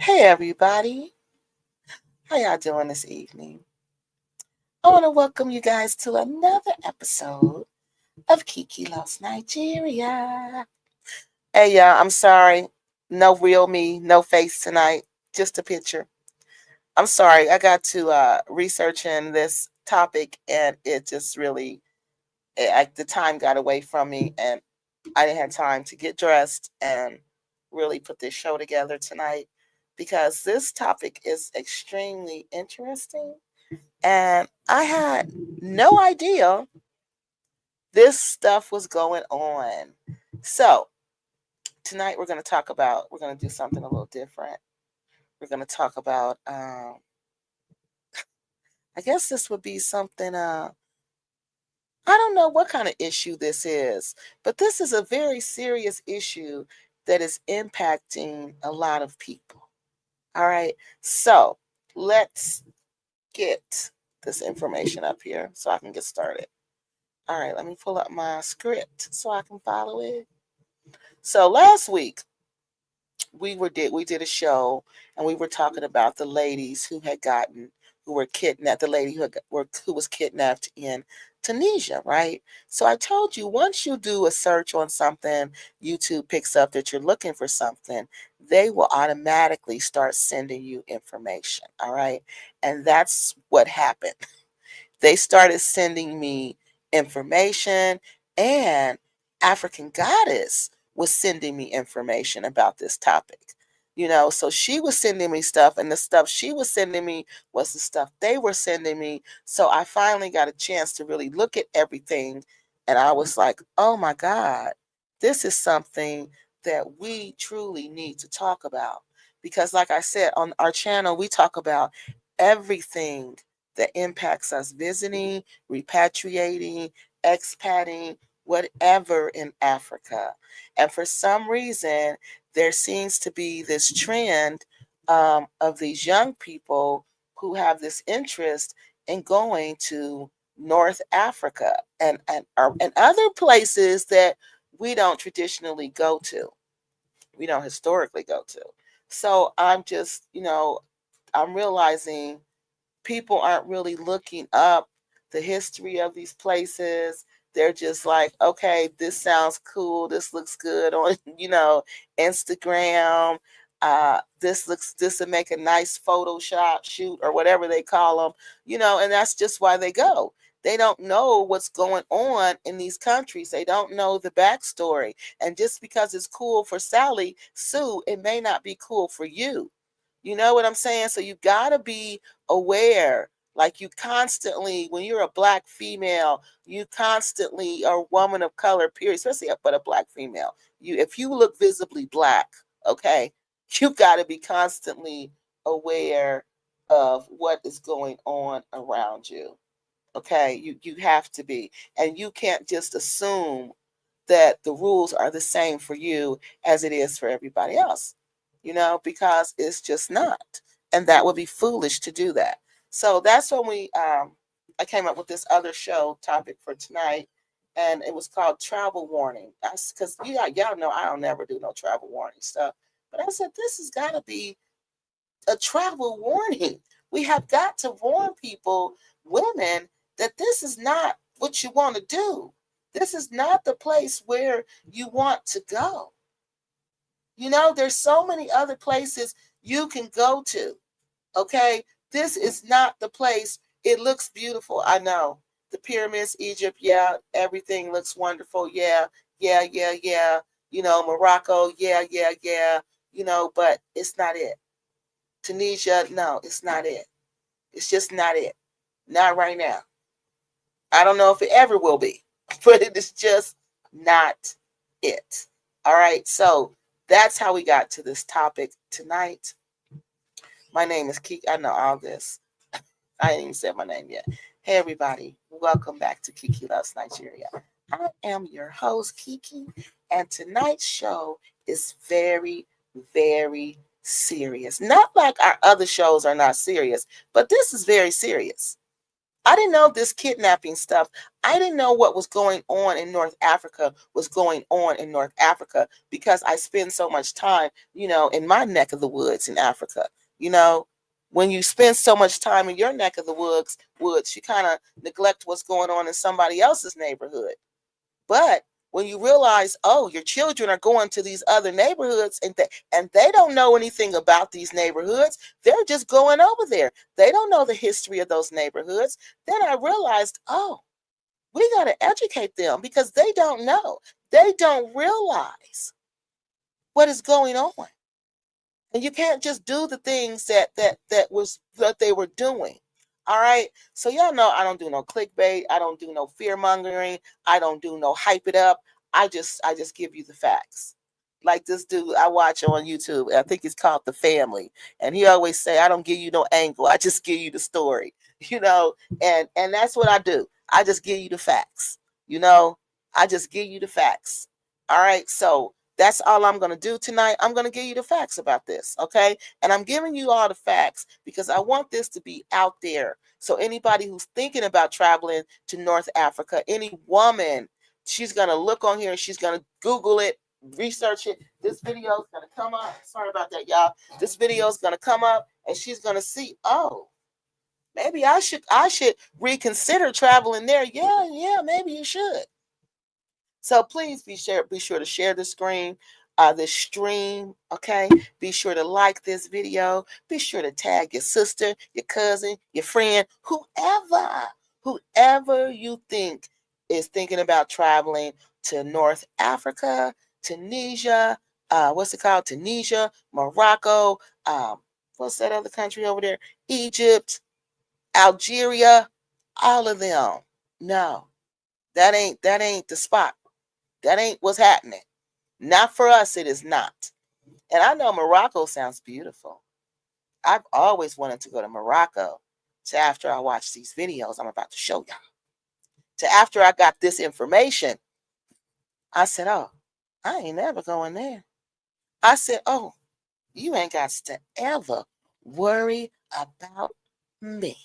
Hey everybody, how y'all doing this evening? I want to welcome you guys to another episode of Kiki Loves Nigeria. Hey y'all, I'm sorry, no real me, no face tonight, just a picture. I'm sorry, I got to researching this topic and it just really, the time got away from me and I didn't have time to get dressed and really put this show together tonight because this topic is extremely interesting. And I had no idea this stuff was going on. So, tonight we're going to do something a little different. We're going to talk about, I guess this would be something, I don't know what kind of issue this is, but this is a very serious issue that is impacting a lot of people. All right. So, let's get this information up here so I can get started. All right, let me pull up my script so I can follow it. So last week we did a show and we were talking about the ladies who were kidnapped, the lady who was kidnapped in Tunisia, right? So I told you once you do a search on something, YouTube picks up that you're looking for something, they will automatically start sending you information, all right? And that's what happened. They started sending me information, and African Goddess was sending me information about this topic. So she was sending me stuff, and the stuff she was sending me was the stuff they were sending me. So I finally got a chance to really look at everything, and I was like, oh my God, this is something that we truly need to talk about. Because, like I said, on our channel, we talk about everything that impacts us visiting, repatriating, expatting, whatever in Africa. And for some reason, there seems to be this trend of these young people who have this interest in going to North Africa and other places that we don't traditionally go to. We don't historically go to. So I'm realizing people aren't really looking up the history of these places. They're just like, okay, this sounds cool. This looks good on, Instagram. This would make a nice Photoshop shoot or whatever they call them, and that's just why they go. They don't know what's going on in these countries. They don't know the backstory. And just because it's cool for Sally Sue, it may not be cool for you. You know what I'm saying? So you got to be aware. Like you constantly, when you're a black female, you constantly are a woman of color, period, especially but a black female. If you look visibly black, okay, you got to be constantly aware of what is going on around you. Okay, you have to be, and you can't just assume that the rules are the same for you as it is for everybody else, because it's just not. And that would be foolish to do that. So that's when I came up with this other show topic for tonight, and it was called Travel Warning. That's because y'all know I don't never do no travel warning stuff. But I said, this has got to be a travel warning. We have got to warn people, women, that this is not what you want to do. This is not the place where you want to go. There's so many other places you can go to. Okay? This is not the place. It looks beautiful. I know. The pyramids, Egypt, yeah, everything looks wonderful. Yeah, yeah, yeah, yeah. Morocco, yeah, yeah, yeah. But it's not it. Tunisia, no, it's not it. It's just not it. Not right now. I don't know if it ever will be, but it is just not it. All right. So that's how we got to this topic tonight. My name is Kiki. I know all this. I ain't even said my name yet. Hey, everybody. Welcome back to Kiki Loves Nigeria. I am your host, Kiki, and tonight's show is very, very serious. Not like our other shows are not serious, but this is very serious. I didn't know this kidnapping stuff. I didn't know what was going on in North Africa was going on in North Africa because I spend so much time, in my neck of the woods in Africa. You know, when you spend so much time in your neck of the woods, you kind of neglect what's going on in somebody else's neighborhood. But when you realize, oh, your children are going to these other neighborhoods and they don't know anything about these neighborhoods, they're just going over there. They don't know the history of those neighborhoods. Then I realized, oh, we got to educate them because they don't know. They don't realize what is going on. And you can't just do the things that they were doing. All right. So y'all know I don't do no clickbait. I don't do no fear mongering. I don't do no hype it up. I just give you the facts. Like this dude I watch on YouTube. I think he's called The Family. And he always say, I don't give you no angle. I just give you the story. You know, and that's what I do. I just give you the facts. You know, I just give you the facts. All right. So that's all I'm going to do tonight. I'm going to give you the facts about this, okay? And I'm giving you all the facts because I want this to be out there. So anybody who's thinking about traveling to North Africa, any woman, she's going to look on here and she's going to Google it, research it. This video is going to come up. Sorry about that, y'all. This video is going to come up and she's going to see, oh, maybe I should reconsider traveling there. Yeah, maybe you should. So please be sure to share the stream, okay? Be sure to like this video. Be sure to tag your sister, your cousin, your friend, whoever you think is thinking about traveling to North Africa, Tunisia, what's it called? Tunisia, Morocco, what's that other country over there? Egypt, Algeria, all of them. No, that ain't the spot. That ain't what's happening. Not for us, it is not. And I know Morocco sounds beautiful. I've always wanted to go to Morocco. So after I watch these videos I'm about to show y'all. To after I got this information, I said, oh, I ain't never going there. I said, oh, you ain't got to ever worry about me.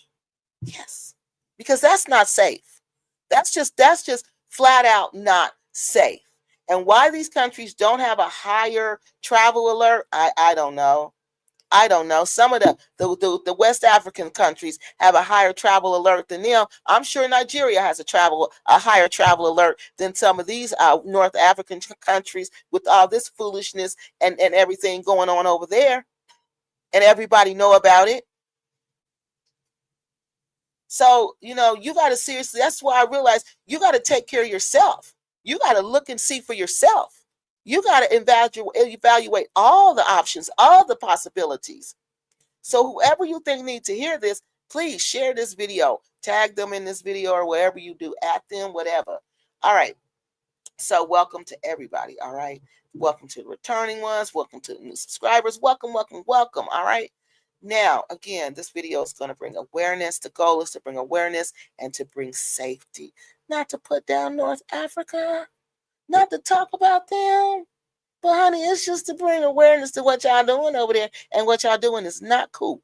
Yes. Because that's not safe. That's just flat out not safe. And why these countries don't have a higher travel alert, I don't know. I don't know. Some of the West African countries have a higher travel alert than them. I'm sure Nigeria has a higher travel alert than some of these North African countries with all this foolishness and everything going on over there. And everybody know about it. So, you got to seriously, that's why I realized you got to take care of yourself. You got to look and see for yourself. You got to evaluate all the options, all the possibilities. So whoever you think needs to hear this, please share this video, tag them in this video or wherever you do, at them, whatever. All right. So welcome to everybody. All right. Welcome to the returning ones. Welcome to the new subscribers. Welcome. All right. Now, again, this video is going to bring awareness. The goal is to bring awareness and to bring safety. Not to put down North Africa, not to talk about them. But, honey, it's just to bring awareness to what y'all doing over there. And what y'all doing is not cool.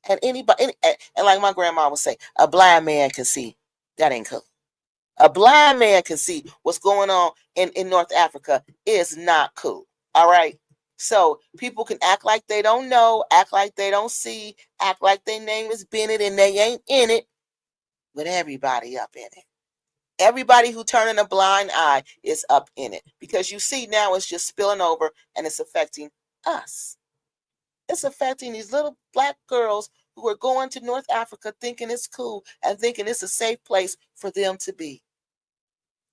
And anybody, and like my grandma would say, a blind man can see. That ain't cool. A blind man can see what's going on in North Africa is not cool. All right. So people can act like they don't know, act like they don't see, act like their name is Bennett and they ain't in it, but everybody up in it. Everybody who turning a blind eye is up in it because you see now it's just spilling over and it's affecting us. It's affecting these little black girls who are going to North Africa thinking it's cool and thinking it's a safe place for them to be.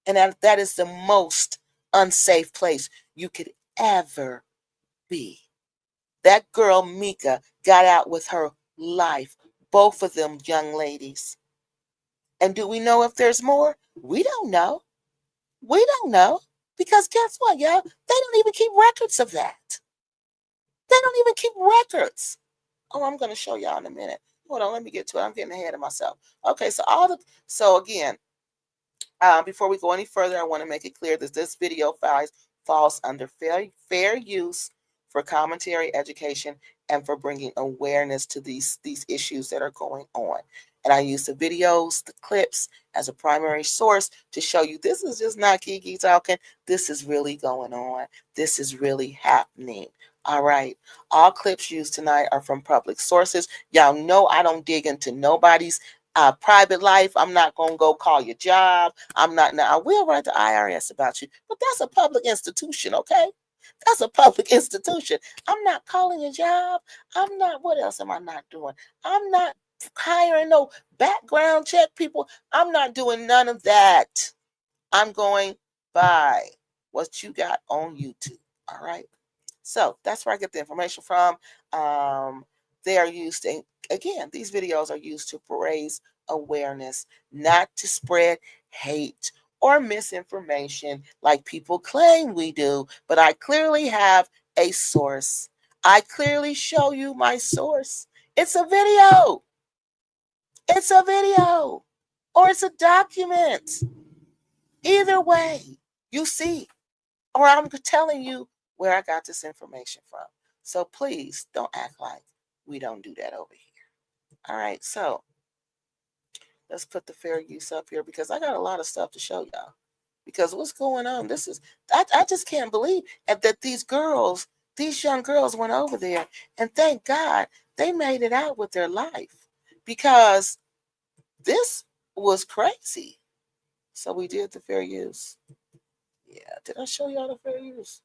And that is the most unsafe place you could ever be. That girl, Mika, got out with her life. Both of them young ladies. And do we know if there's more? We don't know. We don't know. Because guess what, y'all? They don't even keep records of that. They don't even keep records. Oh, I'm going to show y'all in a minute. Hold on, let me get to it. I'm getting ahead of myself. Okay, so again, before we go any further, I want to make it clear that this video falls under fair use for commentary, education, and for bringing awareness to these issues that are going on. And I use the videos, the clips as a primary source to show you this is just not Kiki talking. This is really going on. This is really happening. All right. All clips used tonight are from public sources. Y'all know I don't dig into nobody's private life. I'm not going to go call your job. I'm not. Now, I will write the IRS about you, but that's a public institution, okay? That's a public institution. I'm not calling a job. I'm not. What else am I not doing? I'm not hiring no background check people. I'm not doing none of that. I'm going by what you got on YouTube. All right. So that's where I get the information from. They are used, again, these videos are used to raise awareness, not to spread hate or misinformation like people claim we do. But I clearly have a source. I clearly show you my source. It's a video. It's a video or it's a document. Either way, you see, or I'm telling you where I got this information from. So please don't act like we don't do that over here. All right, so let's put the fair use up here because I got a lot of stuff to show y'all. Because what's going on? This is, I just can't believe that these girls, these young girls went over there and thank God they made it out with their life because this was crazy. So we did the fair use. Yeah, did I show y'all the fair use?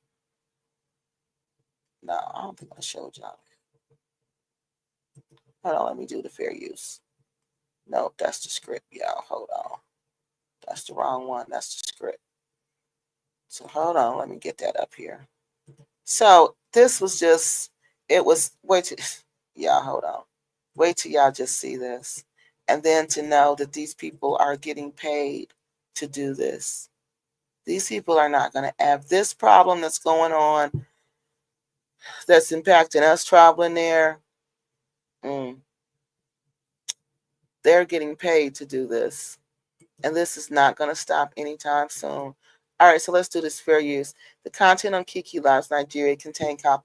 No, I don't think I showed y'all. Hold on, let me do the fair use. No, that's the script, y'all. Hold on. That's the wrong one. That's the script. So hold on, let me get that up here. So this was just, it was, wait till, y'all, hold on. Wait till y'all just see this. And then to know that these people are getting paid to do this. These people are not going to have this problem that's going on, that's impacting us traveling there. They're getting paid to do this. And this is not going to stop anytime soon. All right, so let's do this fair use. The content on Kiki Lives Nigeria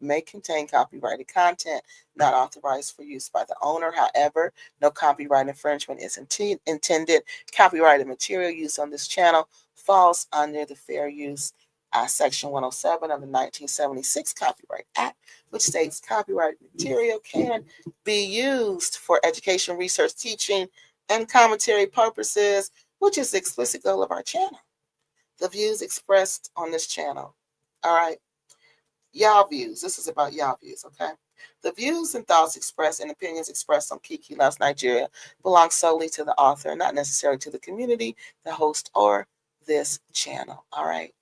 may contain copyrighted content not authorized for use by the owner. However, no copyright infringement is intended. Copyrighted material used on this channel falls under the fair use Section 107 of the 1976 Copyright Act, which states copyrighted material can be used for education, research, teaching, and commentary purposes, which is the explicit goal of our channel. The views expressed on this channel. All right. Y'all views. This is about y'all views, okay? The views and thoughts expressed and opinions expressed on Kiki Loves Nigeria belong solely to the author, not necessarily to the community, the host, or this channel. All right.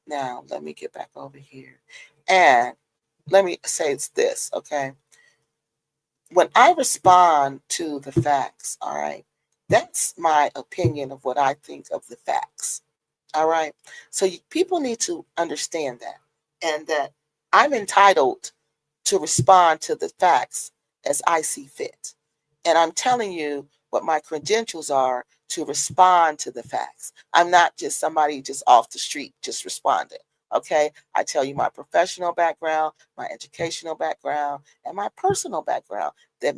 Now, let me get back over here. And let me say it's this, okay? When I respond to the facts, all right, that's my opinion of what I think of the facts. All right. So people need to understand that, and that I'm entitled to respond to the facts as I see fit. And I'm telling you what my credentials are to respond to the facts. I'm not just somebody just off the street, just responding. Okay. I tell you my professional background, my educational background, and my personal background that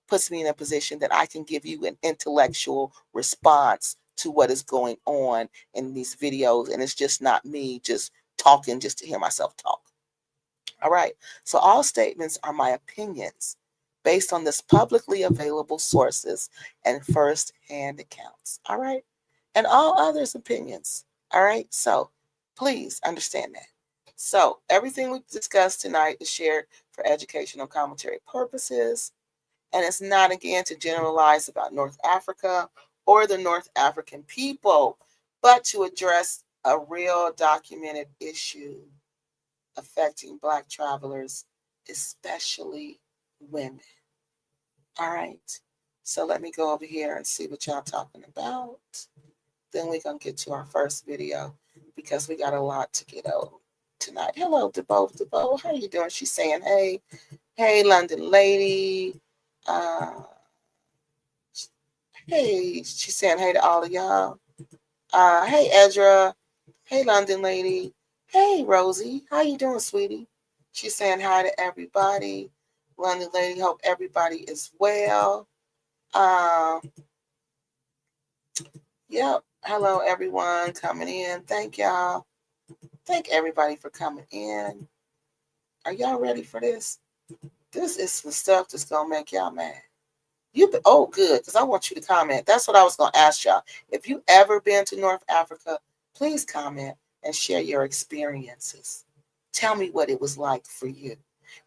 puts me in a position that I can give you an intellectual response to what is going on in these videos. And it's just not me just talking just to hear myself talk. All right. So all statements are my opinions based on this publicly available sources and first-hand accounts. All right. And all others' opinions. All right. So please understand that. So everything we discussed tonight is shared for educational commentary purposes. And it's not, again, to generalize about North Africa or the North African people, but to address a real documented issue affecting Black travelers, especially women. All right. So let me go over here and see what y'all talking about. Then we're going to get to our first video because we got a lot to get over tonight. Hello, DeBo. DeBo, how you doing? She's saying, hey. Hey, London lady. Hey, she's saying hey to all of y'all. Hey, Ezra. Hey, London lady. Hey, Rosie. How you doing, sweetie? She's saying hi to everybody. London lady, hope everybody is well. Yep. Hello, everyone coming in. Thank y'all. Thank everybody for coming in. Are y'all ready for this? This is some stuff that's gonna make y'all mad. Oh, good, because I want you to comment. That's what I was gonna ask y'all. If you ever been to North Africa, please comment and share your experiences. Tell me what it was like for you.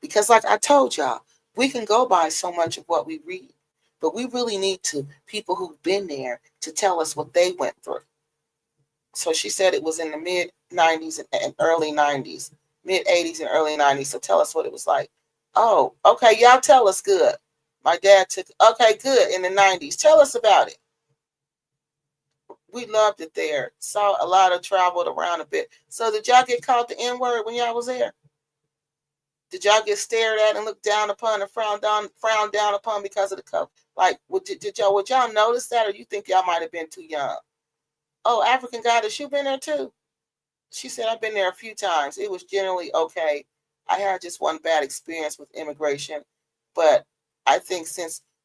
Because like I told y'all, we can go by so much of what we read, but we really need people who've been there to tell us what they went through. So she said it was in the mid 90s and early 90s, mid 80s and early 90s. So tell us what it was like. Oh, okay. Y'all tell us. Good. My dad took, okay, good, in the 90s. Tell us about it. We loved it there. Saw a lot of, traveled around a bit. So did y'all get called the N-word when y'all was there? Did y'all get stared at and looked down upon and frowned down upon because of the color? Like, would y'all notice that, or you think y'all might have been too young? Oh, African Goddess, you been there too? She said, I've been there a few times. It was generally okay. I had just one bad experience with immigration, but I think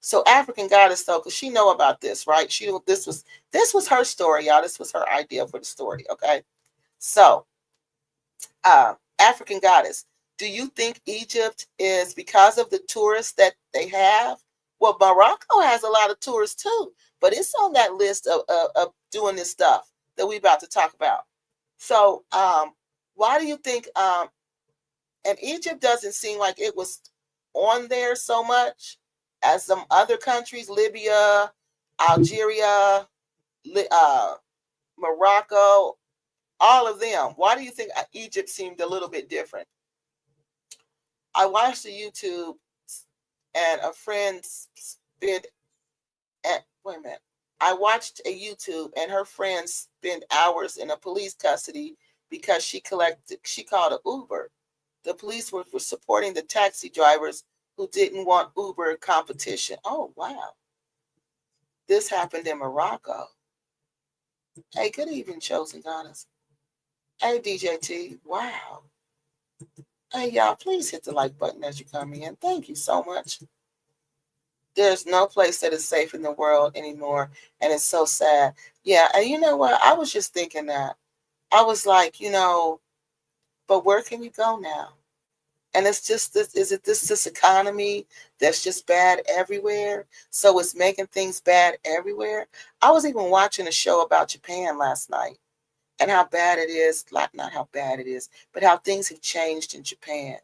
so African Goddess though, because she know about this, right? This was her story, y'all. This was her idea for the story. Okay. So African Goddess, do you think Egypt is because of the tourists that they have? Well, Morocco has a lot of tourists too, but it's on that list of doing this stuff that we about to talk about. So why do you think and Egypt doesn't seem like it was on there so much as some other countries, Libya, Algeria, Morocco, all of them. Why do you think Egypt seemed a little bit different? I watched the YouTube and a friend spent wait a minute. I watched a YouTube and her friend spent hours in a police custody because she called an Uber. The police were supporting the taxi drivers who didn't want Uber competition. Oh, wow. This happened in Morocco. Hey, good evening, Chosen Goddess. Hey, DJT. Wow. Hey, y'all, please hit the like button as you come in. Thank you so much. There's no place that is safe in the world anymore, and it's so sad. Yeah, and you know what? I was just thinking that. I was like, but where can you go now? And it's just this, is it this economy that's just bad everywhere? So it's making things bad everywhere. I was even watching a show about Japan last night and how bad it is, not how bad it is, but how things have changed in Japan.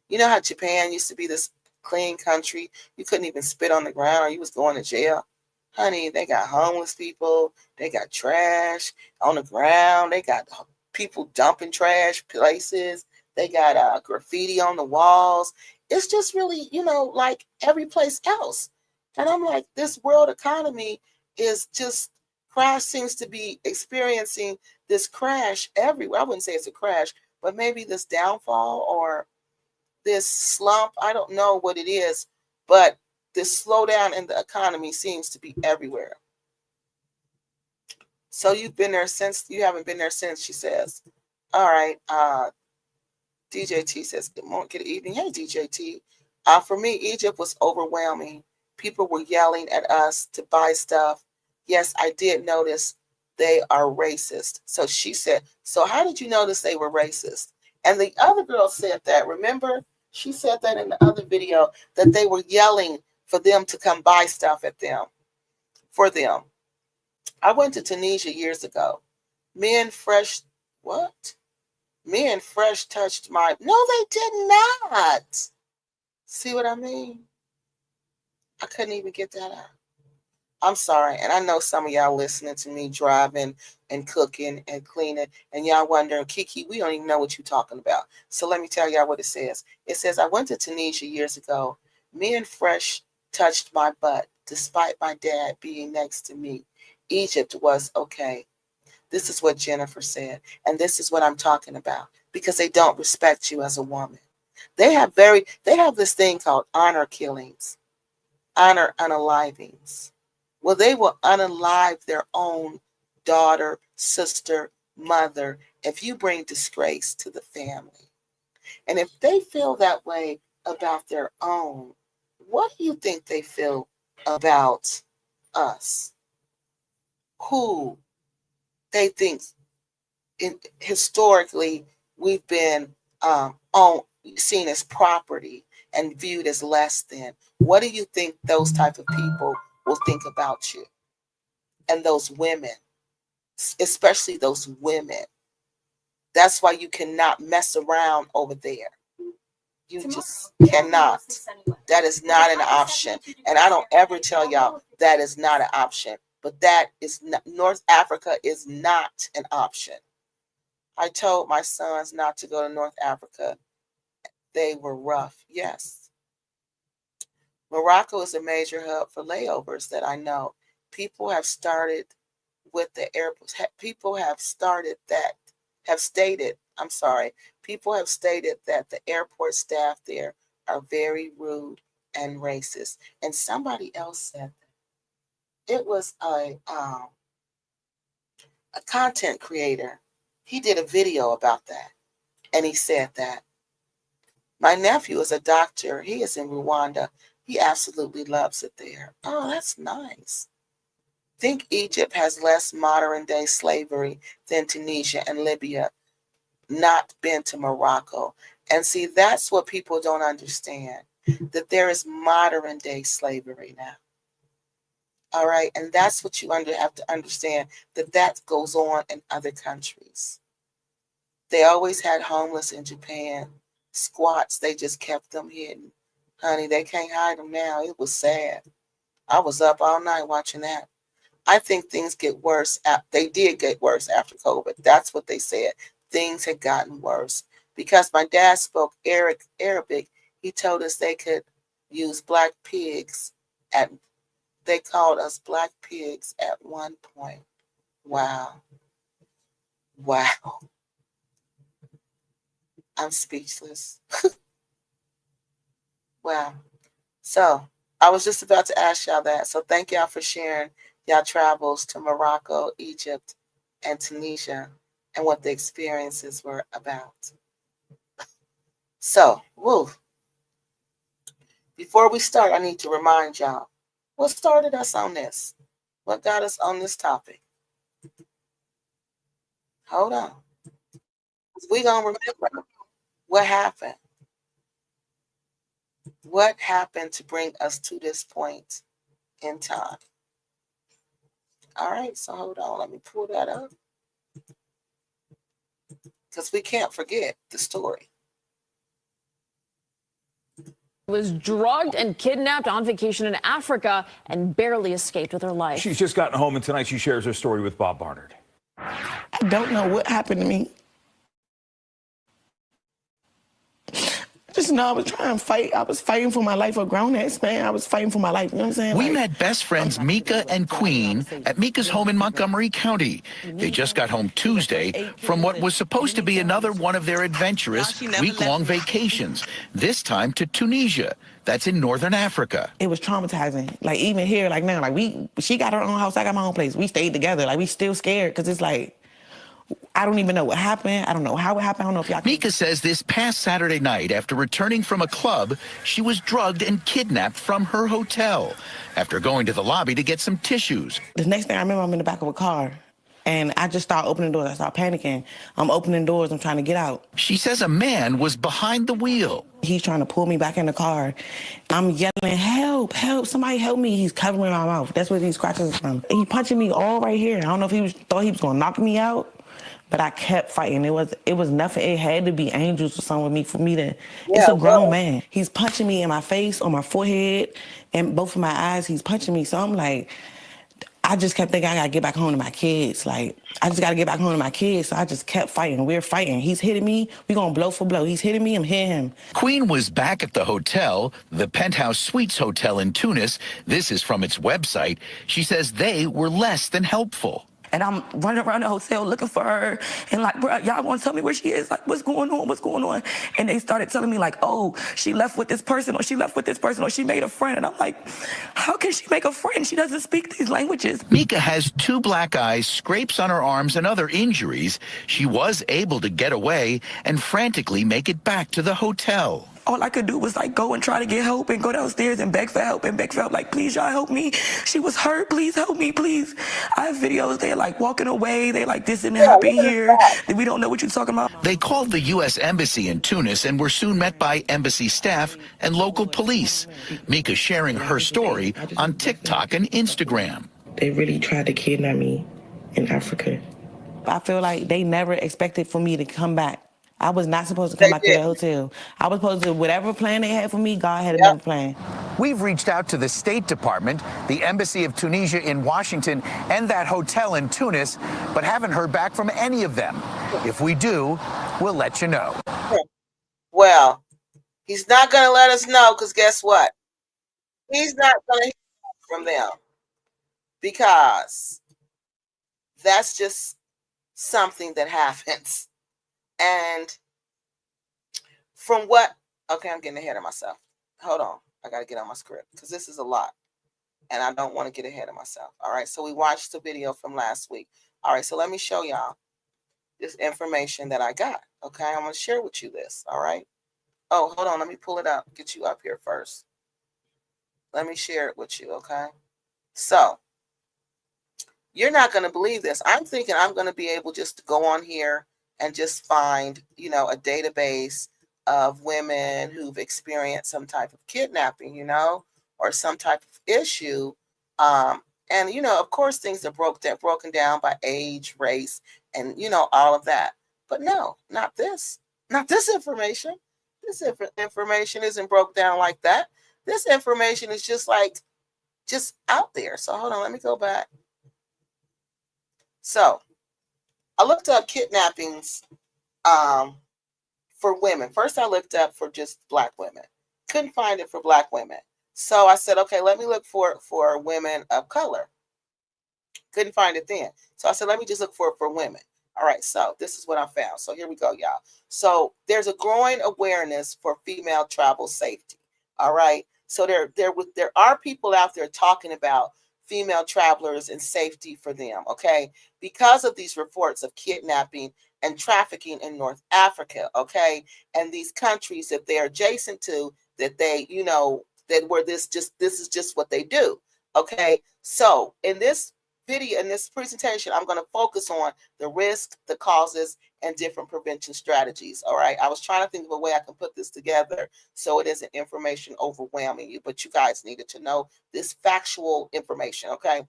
You know how Japan used to be this clean country? You couldn't even spit on the ground or you was going to jail. Honey, they got homeless people. They got trash on the ground. They got people dumping trash places. They got graffiti on the walls. It's just really, like every place else. And I'm like, this world economy is just, crash seems to be experiencing this crash everywhere. I wouldn't say it's a crash, but maybe this downfall or this slump. I don't know what it is, but this slowdown in the economy seems to be everywhere. So you haven't been there since, she says. All right. DJT says, good evening. Hey, DJT. For me, Egypt was overwhelming. People were yelling at us to buy stuff. Yes, I did notice they are racist. So she said, so how did you notice they were racist? And the other girl said that, remember? She said that in the other video, that they were yelling for them to come buy stuff for them. I went to Tunisia years ago. Men fresh, what? Men fresh touched my, no, they did not. See what I mean? I couldn't even get that out. I'm sorry. And I know some of y'all listening to me driving and cooking and cleaning, and y'all wondering, Kiki, we don't even know what you're talking about. So let me tell y'all what it says. It says, I went to Tunisia years ago. Men fresh touched my butt, despite my dad being next to me. Egypt was okay. This is what Jennifer said. And this is what I'm talking about. Because they don't respect you as a woman. They have this thing called honor killings, honor unalivings. Well, they will unalive their own daughter, sister, mother if you bring disgrace to the family. And if they feel that way about their own, what do you think they feel about us, who they think historically we've been seen as property and viewed as less than. What do you think those type of people will think about you? And those women, especially those women. That's why you cannot mess around over there. You just cannot. That is not an option. And I don't ever tell y'all that is not an option. But that is not, North Africa is not an option. I told my sons not to go to North Africa. They were rough, yes. Morocco is a major hub for layovers that I know. People have started with the airports. People have stated that the airport staff there are very rude and racist. And somebody else said that. It was a content creator. He did a video about that. And he said that. My nephew is a doctor. He is in Rwanda. He absolutely loves it there. Oh, that's nice. Think Egypt has less modern day slavery than Tunisia and Libya. Not been to Morocco. And see, that's what people don't understand, that there is modern day slavery now. All right. And that's what you have to understand, that goes on in other countries. They always had homeless in Japan. Squats, they just kept them hidden. Honey, they can't hide them now. It was sad. I was up all night watching that. I think things get worse. They did get worse after COVID. That's what they said. Things had gotten worse. Because my dad spoke Arabic, he told us they could use black pigs. They called us black pigs at one point. Wow. Wow. I'm speechless. Wow. So I was just about to ask y'all that. So thank y'all for sharing y'all travels to Morocco, Egypt, and Tunisia, and what the experiences were about. So, before we start, I need to remind y'all, what started us on this? What got us on this topic? Hold on. We're going to remember what happened. What happened to bring us to this point in time? All right, so hold on. Let me pull that up. Because we can't forget the story. Was drugged and kidnapped on vacation in Africa and barely escaped with her life. She's just gotten home, and tonight she shares her story with Bob Barnard. I don't know what happened to me. Just know I was trying to fight. I was fighting for my life. A grown-ass man. I was fighting for my life. You know what I'm saying? We met best friends Mika and Queen at Mika's home in Montgomery County. They just got home Tuesday from what was supposed to be another one of their adventurous week-long vacations, this time to Tunisia. That's in northern Africa. It was traumatizing. Like, even here, like now, like she got her own house, I got my own place. We stayed together. Like, we still scared because it's like, I don't even know what happened. I don't know how it happened. I don't know if y'all... Mika says this past Saturday night, after returning from a club, she was drugged and kidnapped from her hotel after going to the lobby to get some tissues. The next thing I remember, I'm in the back of a car, and I just start opening doors. I start panicking. I'm opening doors. I'm trying to get out. She says a man was behind the wheel. He's trying to pull me back in the car. I'm yelling, help, help, somebody help me. He's covering my mouth. That's where these scratches are from. He punching me all right here. I don't know if he thought he was going to knock me out. But I kept fighting. It was nothing. It had to be angels or something with me for me to... It's a grown man. He's punching me in my face, on my forehead, and both of my eyes. He's punching me. So I'm like, I just kept thinking I got to get back home to my kids. Like, I just got to get back home to my kids. So I just kept fighting. We're fighting. He's hitting me. We're going blow for blow. He's hitting me. I'm hitting him. Queen was back at the hotel, the Penthouse Suites Hotel in Tunis. This is from its website. She says they were less than helpful. And I'm running around the hotel looking for her. And like, bro, y'all want to tell me where she is? Like, what's going on? What's going on? And they started telling me like, oh, she left with this person, or she left with this person, or she made a friend. And I'm like, how can she make a friend? She doesn't speak these languages. Mika has 2 black eyes, scrapes on her arms, and other injuries. She was able to get away and frantically make it back to the hotel. All I could do was like go and try to get help and go downstairs and beg for help and beg for help. Like, please, y'all help me. She was hurt. Please help me, please. I have videos. They're like walking away. They like, this didn't happen here. We don't know what you're talking about. They called the U.S. Embassy in Tunis and were soon met by embassy staff and local police. Mika sharing her story on TikTok and Instagram. They really tried to kidnap me in Africa. I feel like they never expected for me to come back. I was not supposed to come back to the hotel. I was supposed to, whatever plan they had for me, God had another plan. We've reached out to the State Department, the Embassy of Tunisia in Washington, and that hotel in Tunis, but haven't heard back from any of them. If we do, we'll let you know. Well, he's not going to let us know because guess what? He's not going to hear from them because that's just something that happens. And from what, okay, I'm getting ahead of myself. Hold on. I got to get on my script because this is a lot and I don't want to get ahead of myself. All right. So we watched the video from last week. All right. So let me show y'all this information that I got. Okay. I'm going to share with you this. All right. Oh, hold on. Let me pull it up. Get you up here first. Let me share it with you. Okay. So you're not going to believe this. I'm thinking I'm going to be able just to go on here and just find, you know, a database of women who've experienced some type of kidnapping, you know, or some type of issue. And, you know, of course, things are broken down by age, race, and, you know, all of that. But no, not this information. This information isn't broke down like that. This information is just out there. So hold on, let me go back. So I looked up kidnappings for women. First, I looked up for just Black women. Couldn't find it for Black women. So I said, okay, let me look for women of color. Couldn't find it then. So I said, let me just look for women. All right, so this is what I found. So here we go, y'all. So there's a growing awareness for female travel safety. All right. So there are people out there talking about female travelers and safety for them, okay, because of these reports of kidnapping and trafficking in North Africa, okay, and these countries that they're adjacent to, that they, you know, that where this is just what they do, okay. So in this video, in this presentation, I'm going to focus on the risk, the causes, and different prevention strategies. All right. I was trying to think of a way I can put this together so it isn't information overwhelming you, but you guys needed to know this factual information. Okay.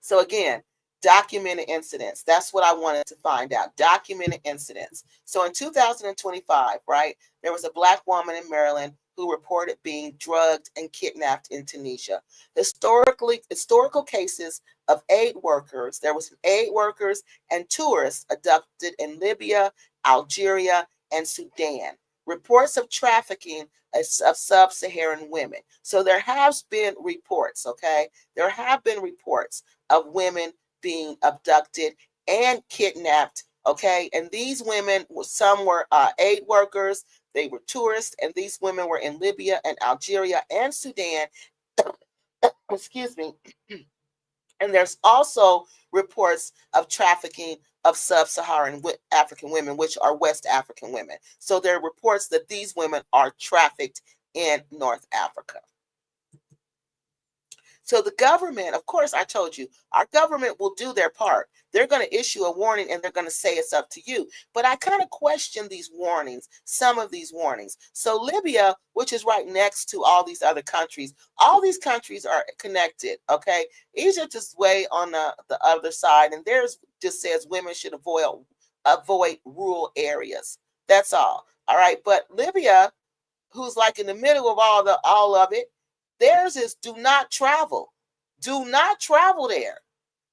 So again, documented incidents. That's what I wanted to find out. Documented incidents. So in 2025, right, there was a Black woman in Maryland who reported being drugged and kidnapped in Tunisia. Historical cases of aid workers. There was aid workers and tourists abducted in Libya, Algeria, and Sudan. Reports of trafficking of sub-Saharan women. So there has been reports, okay? There have been reports of women being abducted and kidnapped, okay? And these women, some were aid workers, they were tourists, and these women were in Libya and Algeria and Sudan. Excuse me. And there's also reports of trafficking of sub-Saharan African women, which are West African women. So there are reports that these women are trafficked in North Africa. So the government, of course, I told you, our government will do their part. They're going to issue a warning and they're going to say it's up to you. But I kind of question these warnings, some of these warnings. So Libya, which is right next to all these other countries, all these countries are connected, okay? Egypt is way on the other side, and theirs just says women should avoid rural areas. That's all right? But Libya, who's like in the middle of all of it, theirs is do not travel. Do not travel there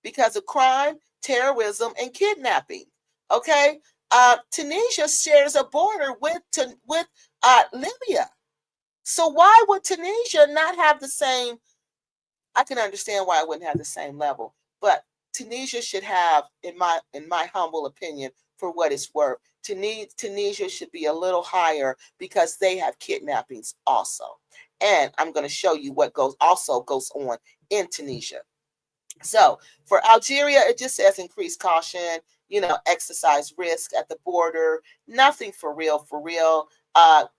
because of crime, terrorism, and kidnapping. Okay, Tunisia shares a border with Libya. So why would Tunisia not have the same? I can understand why it wouldn't have the same level, but Tunisia should have, in my humble opinion, for what it's worth, Tunisia should be a little higher because they have kidnappings also. And I'm going to show you what goes on in Tunisia. So for Algeria, it just says increase caution, exercise risk at the border, nothing for real.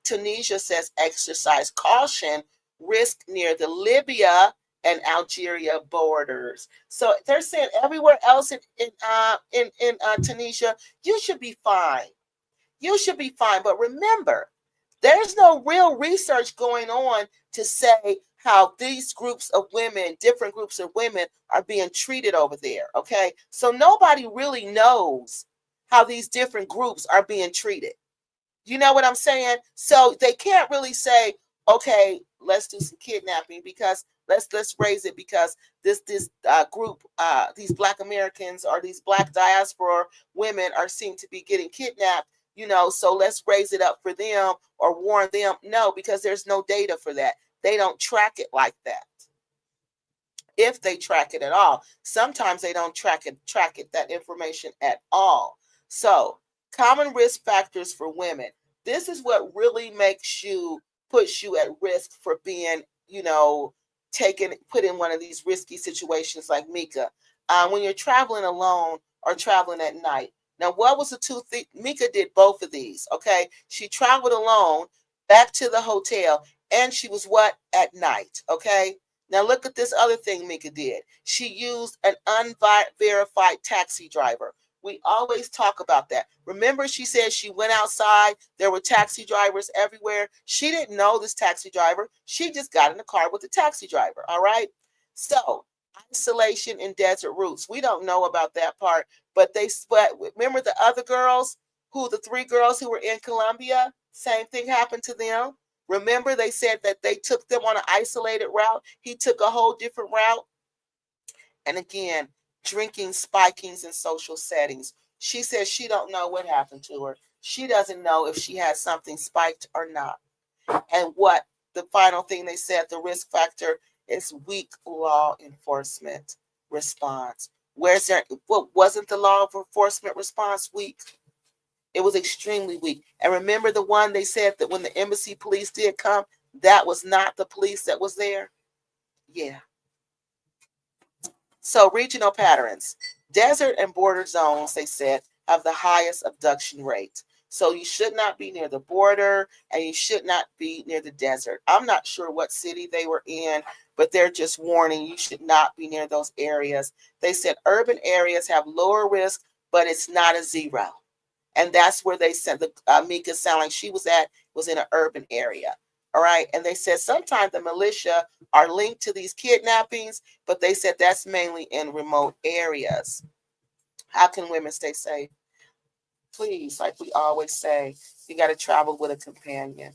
Tunisia says exercise caution, risk near the Libya and Algeria borders. So they're saying everywhere else in Tunisia, you should be fine. You should be fine. But remember, there's no real research going on to say how these groups of women, different groups of women, are being treated over there. Okay. So nobody really knows how these different groups are being treated. You know what I'm saying? So they can't really say, okay, let's do some kidnapping because let's raise it because this group, these Black Americans or these Black diaspora women are seen to be getting kidnapped, you know, so let's raise it up for them or warn them. No, because there's no data for that. They don't track it like that. If they track it at all. Sometimes they don't track it, that information at all. So common risk factors for women. This is what really puts you at risk for being, you know, put in one of these risky situations like Mika. When you're traveling alone or traveling at night. Now, what was the two things? Mika did both of these, okay? She traveled alone back to the hotel, and she was what? At night, okay? Now, look at this other thing Mika did. She used an unverified taxi driver. We always talk about that. Remember, she said she went outside. There were taxi drivers everywhere. She didn't know this taxi driver. She just got in the car with the taxi driver, all right? So, isolation in desert routes. We don't know about that part, but remember the other girls, the 3 girls who were in Colombia? Same thing happened to them. Remember, they said that they took them on an isolated route. He took a whole different route. And again, drinking, spikings in social settings. She says she don't know what happened to her. She doesn't know if she had something spiked or not. And what the final thing they said, the risk factor is weak law enforcement response. Wasn't the law enforcement response weak? It was extremely weak. And remember the one they said that when the embassy police did come, that was not the police that was there? Yeah. So regional patterns. Desert and border zones, they said, have the highest abduction rate. So you should not be near the border and you should not be near the desert. I'm not sure what city they were in, but they're just warning you should not be near those areas. They said urban areas have lower risk, but it's not a zero. And that's where they said Mika sound like she was in an urban area. All right. And they said sometimes the militia are linked to these kidnappings, but they said that's mainly in remote areas. How can women stay safe? Please, like we always say, you got to travel with a companion.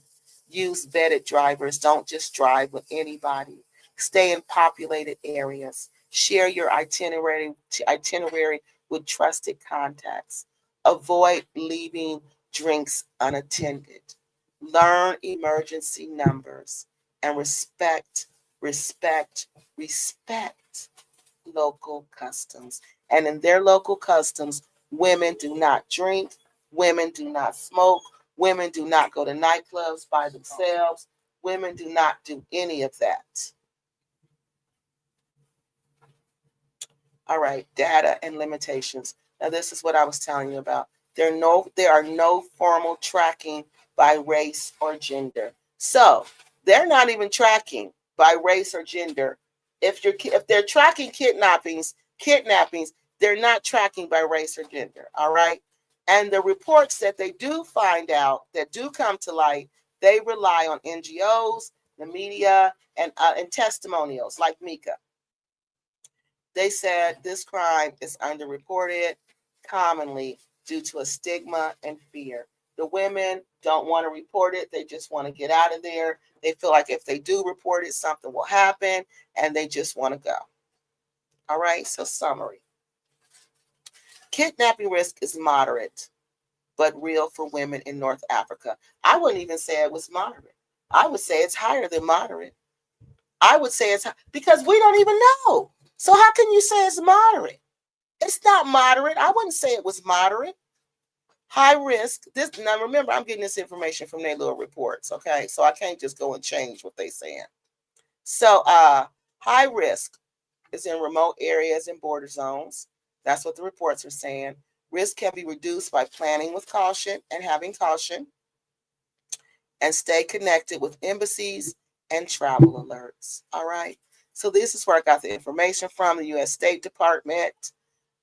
Use vetted drivers. Don't just drive with anybody. Stay in populated areas. Share your itinerary with trusted contacts. Avoid leaving drinks unattended. Learn emergency numbers and respect local customs. And in their local customs, women do not drink, women do not smoke, women do not go to nightclubs by themselves, women do not do any of that. All right, data and limitations. Now, this is what I was telling you about. There are no formal tracking by race or gender. So they're not even tracking by race or gender. If they're tracking kidnappings, they're not tracking by race or gender. All right. And the reports that they do find out, that do come to light, they rely on NGOs, the media, and testimonials like Mika. They said this crime is underreported, commonly due to a stigma and fear. The women don't want to report it. They just want to get out of there. They feel like if they do report it, something will happen, and they just want to go. All right, so summary. Kidnapping risk is moderate, but real for women in North Africa. I wouldn't even say it was moderate. I would say it's higher than moderate. I would say it's because we don't even know. So how can you say it's moderate? It's not moderate. I wouldn't say it was moderate. High risk. Now remember, I'm getting this information from their little reports, okay? So I can't just go and change what they're saying. So high risk is in remote areas and border zones. That's what the reports are saying. Risk can be reduced by planning with caution and having caution. and stay connected with embassies and travel alerts. All right. So this is where I got the information from: the U.S. State Department,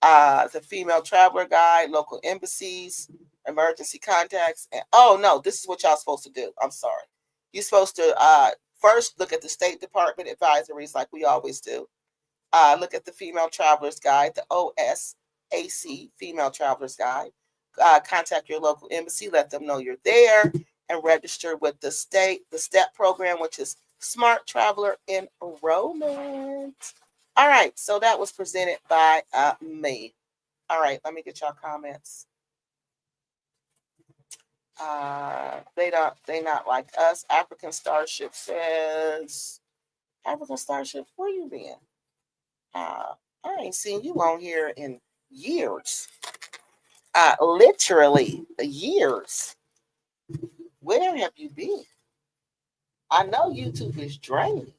the Female Traveler Guide, local embassies, emergency contacts. And oh no, this is what y'all supposed to do. I'm sorry. You're supposed to first look at the State Department advisories like we always do. Look at the Female Travelers Guide, the OSAC Female Travelers Guide. Contact your local embassy, let them know you're there, and register with the STEP program, which is Smart Traveler Enrollment. All right, so that was presented by me. All right, let me get y'all comments. They not like us. African Starship says, African Starship, where you been? I ain't seen you on here in years. Literally years. Where have you been? I know YouTube is draining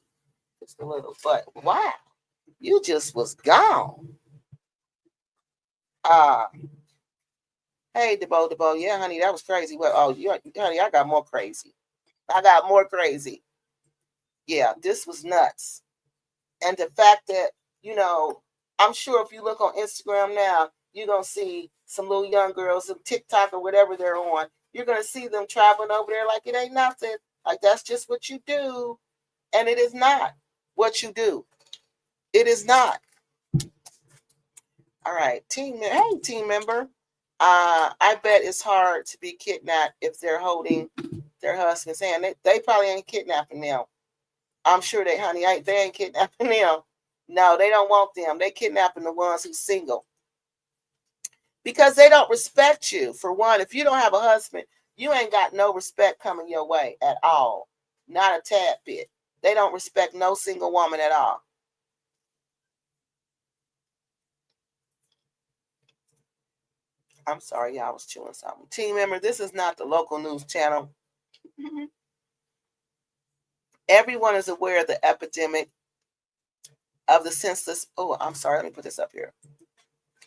just a little, but wow, you just was gone. Hey, Debo, yeah, honey, that was crazy. Well, honey, I got more crazy. Yeah, this was nuts. And the fact that, I'm sure if you look on Instagram now, you're going to see some little young girls, some TikTok or whatever they're on. You're going to see them traveling over there like it ain't nothing. Like that's just what you do. And it is not what you do. It is not. All right. Team member. I bet it's hard to be kidnapped if they're holding their husband's hand. They probably ain't kidnapping them. I'm sure they ain't kidnapping them. No, they don't want them. They kidnapping the ones who's single. Because they don't respect you. For one, if you don't have a husband, you ain't got no respect coming your way at all. Not a tad bit. They don't respect no single woman at all. I'm sorry, y'all, I was chewing something. Team member, this is not the local news channel. Everyone is aware of the epidemic of the senseless. Oh, I'm sorry. Let me put this up here.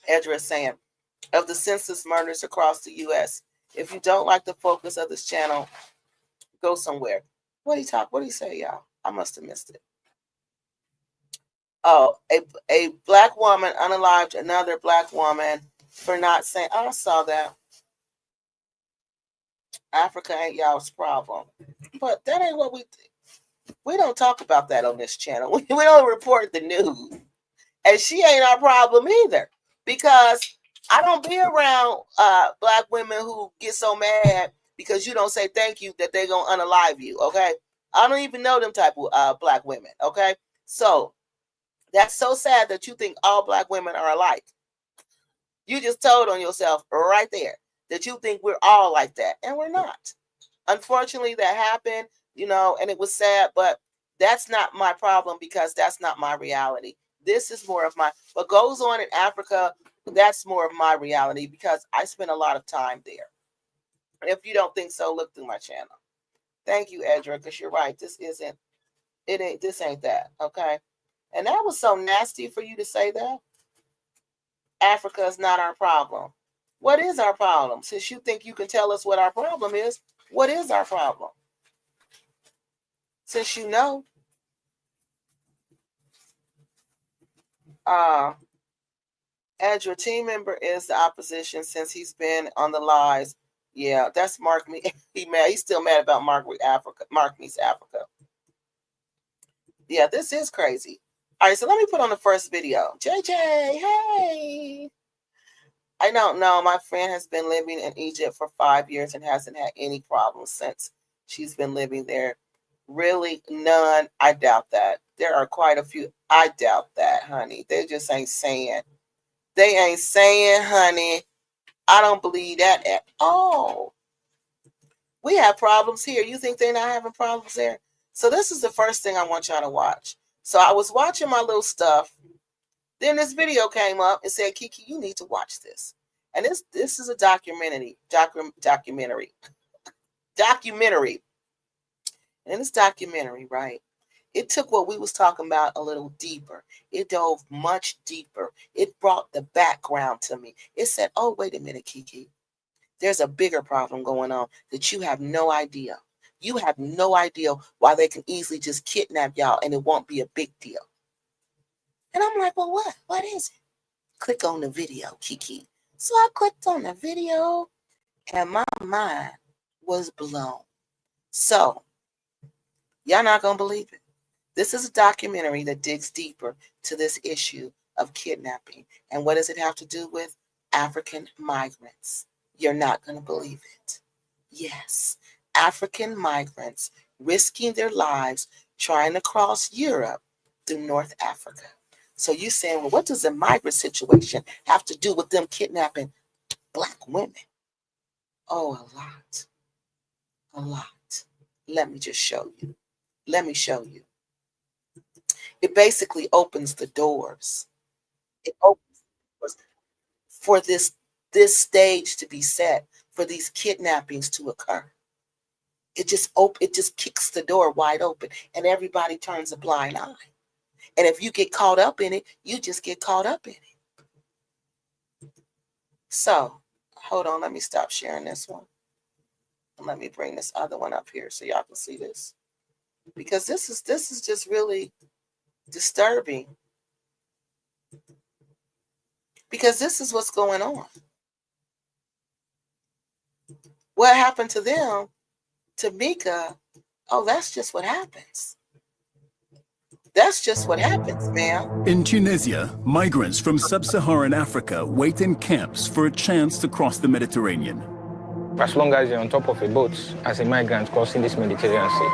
Edra is saying, of the senseless murders across the U.S. If you don't like the focus of this channel, go somewhere. What do you say, y'all? I must have missed it. Oh, a black woman unalived another black woman for not saying. Oh, I saw that. Africa ain't y'all's problem. But that ain't what we don't talk about that on this channel. We don't report the news. And she ain't our problem either. Because I don't be around black women who get so mad because you don't say thank you that they're going to unalive you, okay? I don't even know them type of black women, okay? So that's so sad that you think all black women are alike. You just told on yourself right there that you think we're all like that, and we're not. Unfortunately, that happened, and it was sad, but that's not my problem because that's not my reality. This is more of what goes on in Africa. That's more of my reality because I spend a lot of time there. If you don't think so, look through my channel. Thank you, Edra, because you're right. This ain't that, okay? And that was so nasty for you to say that. Africa is not our problem. What is our problem? Since you think you can tell us what our problem is, what is our problem? Since you know. Edra, team member is the opposition since he's been on the lies. Yeah, that's Mark Me. He's still mad about Mark Meets Africa. Yeah, this is crazy. All right, so let me put on the first video. JJ, hey. I don't know. My friend has been living in Egypt for 5 years and hasn't had any problems since she's been living there. Really, none. I doubt that. There are quite a few. I doubt that, honey. They just ain't saying. They ain't saying, honey. I don't believe that at all. We have problems here. You think they're not having problems there? So this is the first thing I want y'all to watch. So I was watching my little stuff. Then this video came up and said, Kiki, you need to watch this. And this is a documentary. And in this documentary, right, it took what we was talking about a little deeper. It dove much deeper. It brought the background to me. It said, oh, wait a minute, Kiki. There's a bigger problem going on that you have no idea. You have no idea why they can easily just kidnap y'all and it won't be a big deal. And I'm like, well, what? What is it? Click on the video, Kiki. So I clicked on the video and my mind was blown. So, y'all not going to believe it. This is a documentary that digs deeper to this issue of kidnapping. And what does it have to do with? African migrants. You're not going to believe it. Yes, African migrants risking their lives trying to cross Europe through North Africa. So you're saying, well, what does the migrant situation have to do with them kidnapping Black women? Oh, a lot. A lot. Let me just show you. Let me show you. It basically opens the doors. It opens the doors for this stage to be set, for these kidnappings to occur. It just kicks the door wide open and everybody turns a blind eye. And if you get caught up in it, you just get caught up in it. So, hold on, let me stop sharing this one. And let me bring this other one up here so y'all can see this. Because this is just really disturbing. Because this is what's going on. What happened to them, to Mika, oh, that's just what happens. That's just what happens, ma'am. In Tunisia, migrants from sub-Saharan Africa wait in camps for a chance to cross the Mediterranean. As long as you're on top of a boat as a migrant crossing this Mediterranean Sea,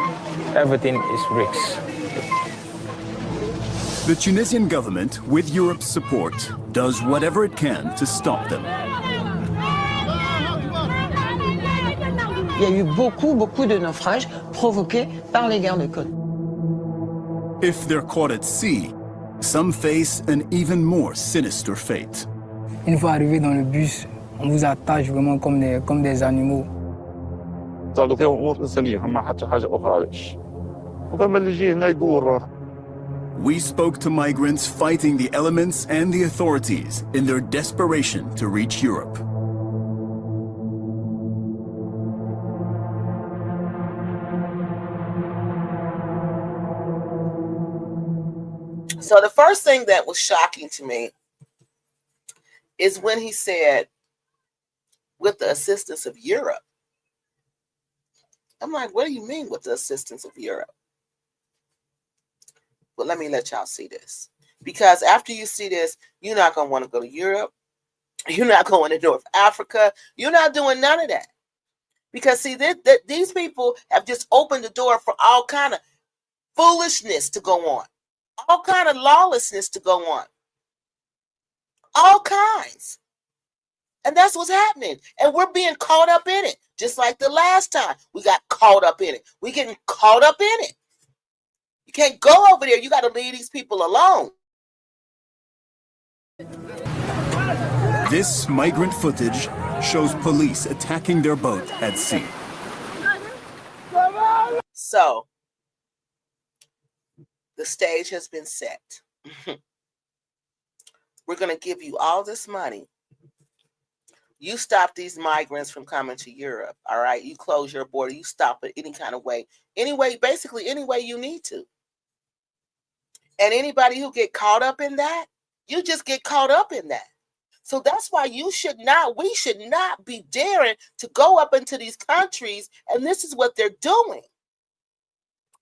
everything is risks. The Tunisian government, with Europe's support, does whatever it can to stop them. Il y a eu beaucoup de naufrages provoqués par les guerres de côte. If they're caught at sea, some face an even more sinister fate. Une fois arrivé dans le bus, on vous attache vraiment comme des animaux. We spoke to migrants fighting the elements and the authorities in their desperation to reach Europe. So the first thing that was shocking to me is when he said, with the assistance of Europe. I'm like, what do you mean with the assistance of Europe? Well, let me let y'all see this. Because after you see this, you're not going to want to go to Europe. You're not going to North Africa. You're not doing none of that. Because, see, these people have just opened the door for all kind of foolishness to go on. All kind of lawlessness to go on. All kinds. And that's what's happening. And we're being caught up in it. Just like the last time we got caught up in it. We're getting caught up in it. You can't go over there. You got to leave these people alone. This migrant footage shows police attacking their boat at sea. So, the stage has been set. We're going to give you all this money. You stop these migrants from coming to Europe, all right? You close your border. You stop it any kind of way. Basically any way you need to. And anybody who get caught up in that, you just get caught up in that. So that's why we should not be daring to go up into these countries, and this is what they're doing.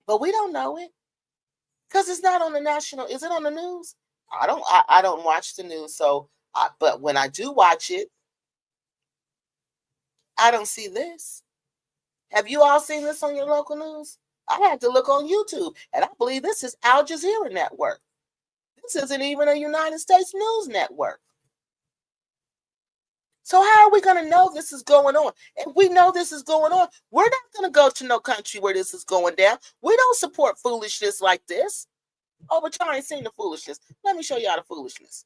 But we don't know it. Because it's not on the national. Is it on the news? I don't watch the news. But when I do watch it, I don't see this. Have you all seen this on your local news? I had to look on YouTube, and I believe this is Al Jazeera Network. This isn't even a United States news network. So how are we going to know this is going on? If we know this is going on, we're not going to go to no country where this is going down. We don't support foolishness like this. Oh, but y'all ain't seen the foolishness. Let me show y'all the foolishness.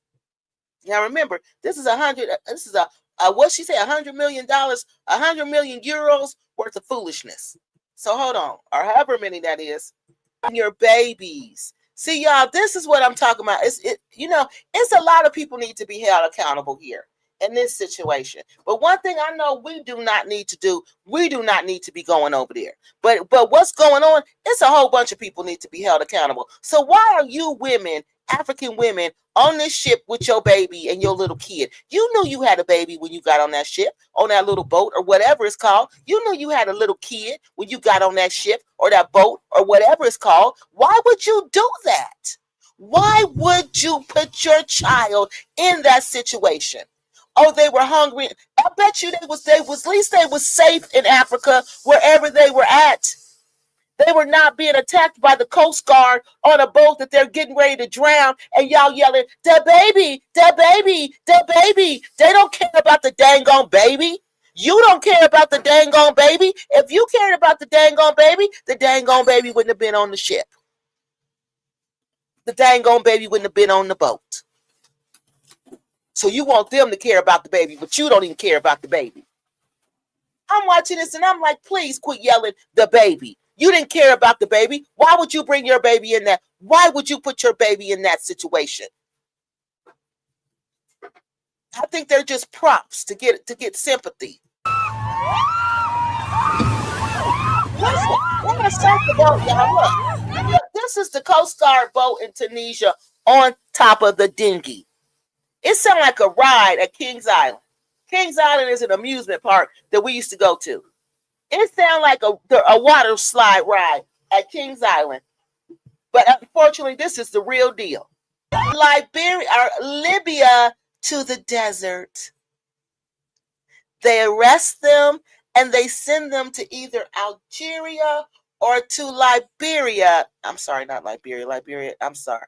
Now remember, this is what she said, $100 million, 100 million euros worth of foolishness. So hold on, or however many that is. Your babies. See, y'all, this is what I'm talking about. It's a lot of people need to be held accountable here. in this situation. But one thing I know we do not need to do, we do not need to be going over there. But what's going on? It's a whole bunch of people need to be held accountable. So why are you women, African women, on this ship with your baby and your little kid? You knew you had a baby when you got on that ship, on that little boat or whatever it's called. You knew you had a little kid when you got on that ship or that boat or whatever it's called. Why would you do that? Why would you put your child in that situation? Oh, they were hungry. I bet you at least they was safe in Africa wherever they were at. They were not being attacked by the Coast Guard on a boat that they're getting ready to drown, and y'all yelling, "The baby, the baby, the baby." They don't care about the dang on baby. You don't care about the dang on baby. If you cared about the dang on baby, the dang on baby wouldn't have been on the ship. The dang on baby wouldn't have been on the boat. So you want them to care about the baby, but you don't even care about the baby. I'm watching this and I'm like, please quit yelling the baby. You didn't care about the baby. Why would you bring your baby in that? Why would you put your baby in that situation? I think they're just props to get sympathy. Let's talk about y'all. Look, this is the Coast Guard boat in Tunisia on top of the dinghy. It sounds like a ride at Kings Island. Kings Island is an amusement park that we used to go to. It sounds like a water slide ride at Kings Island. But unfortunately, this is the real deal. Libya to the desert. They arrest them and they send them to either Algeria or to Liberia. I'm sorry, not Liberia. Liberia, I'm sorry.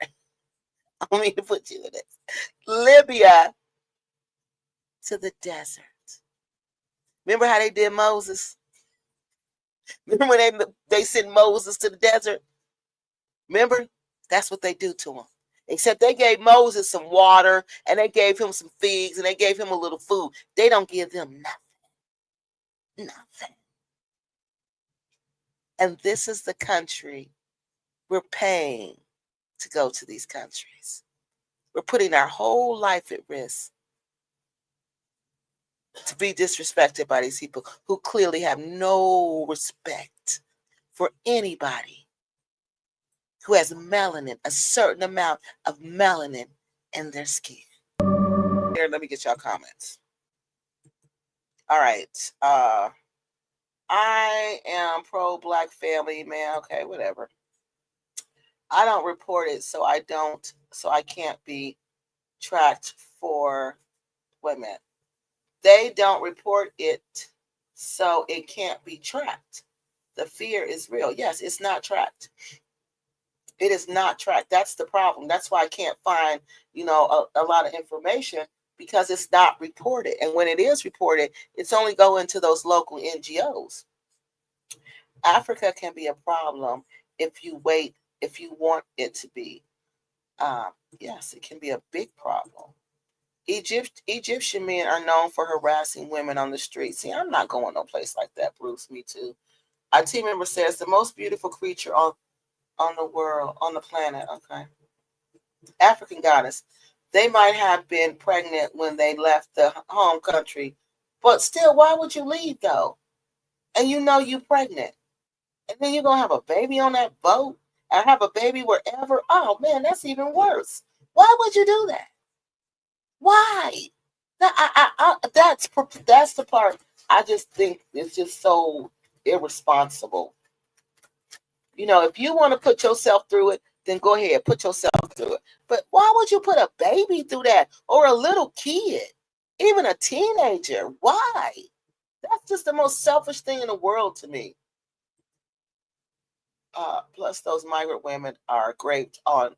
I don't mean to put you in this. Libya to the desert. Remember how they did Moses? Remember when they sent Moses to the desert? Remember? That's what they do to him. Except they gave Moses some water and they gave him some figs and they gave him a little food. They don't give them nothing. Nothing. And this is the country we're paying to go to these countries. We're putting our whole life at risk to be disrespected by these people who clearly have no respect for anybody who has melanin, a certain amount of melanin in their skin. Here, let me get y'all comments. All right. I am pro-black family, man. Okay, whatever. I don't report it, so I can't be tracked for women. They don't report it, so it can't be tracked. The fear is real. Yes, it's not tracked. It is not tracked. That's the problem. That's why I can't find, a lot of information, because it's not reported. And when it is reported, it's only going to those local NGOs. Africa can be a problem if you want it to be. Yes, it can be a big problem. Egyptian men are known for harassing women on the street. See, I'm not going no place like that, Bruce. Me too. Our team member says the most beautiful creature on the world, on the planet. Okay. African goddess. They might have been pregnant when they left the home country, but still, why would you leave though? And you're pregnant. And then you're going to have a baby on that boat and have a baby wherever. Oh man, that's even worse. Why would you do that? Why? That's the part I just think is just so irresponsible. If you want to put yourself through it, then go ahead, put yourself through it. But why would you put a baby through that, or a little kid, even a teenager? Why? That's just the most selfish thing in the world to me. Plus, those migrant women are raped on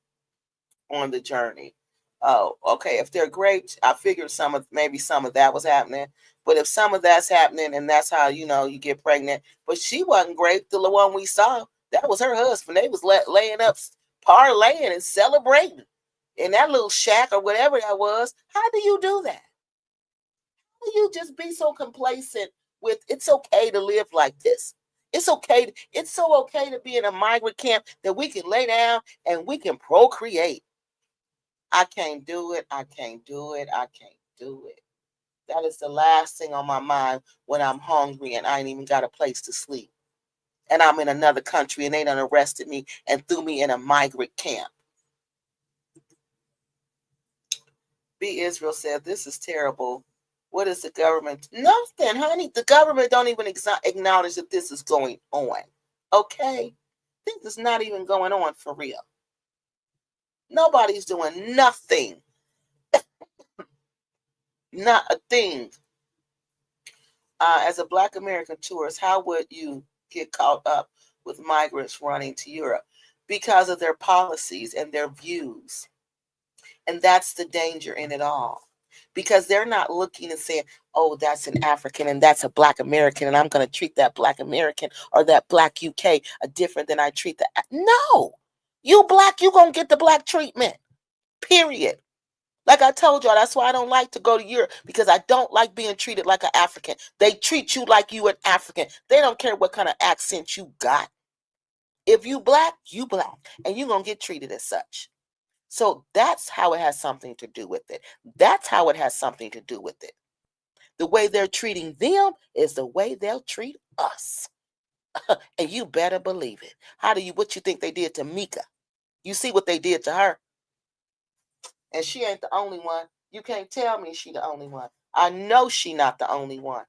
the journey. Oh, okay. If they're raped, I figured maybe some of that was happening. But if some of that's happening, and that's how you get pregnant, but she wasn't raped. The one we saw, that was her husband. They was laying up, parlaying and celebrating in that little shack or whatever that was. How do you do that? How do you just be so complacent with it's okay to live like this? It's okay. It's so okay to be in a migrant camp that we can lay down and we can procreate. I can't do it. I can't do it. I can't do it. That is the last thing on my mind when I'm hungry and I ain't even got a place to sleep. And I'm in another country and they done arrested me and threw me in a migrant camp. B. Israel said, this is terrible. What is the government? Nothing, honey. The government don't even acknowledge that this is going on. Okay? This is not even going on for real. Nobody's doing nothing. Not a thing. As a Black American tourist, how would you get caught up with migrants running to Europe? Because of their policies and their views. And that's the danger in it all. Because they're not looking and saying, oh, that's an African and that's a Black American, and I'm going to treat that Black American or that Black UK different than I treat the... No! You Black, you going to get the Black treatment. Period. Like I told y'all, that's why I don't like to go to Europe, because I don't like being treated like an African. They treat you like you an African. They don't care what kind of accent you got. If you Black, you Black, and you're going to get treated as such. So that's how it has something to do with it. That's how it has something to do with it. The way they're treating them is the way they'll treat us. And you better believe it. What you think they did to Mika? You see what they did to her? And she ain't the only one. You can't tell me she the only one. I know she not the only one.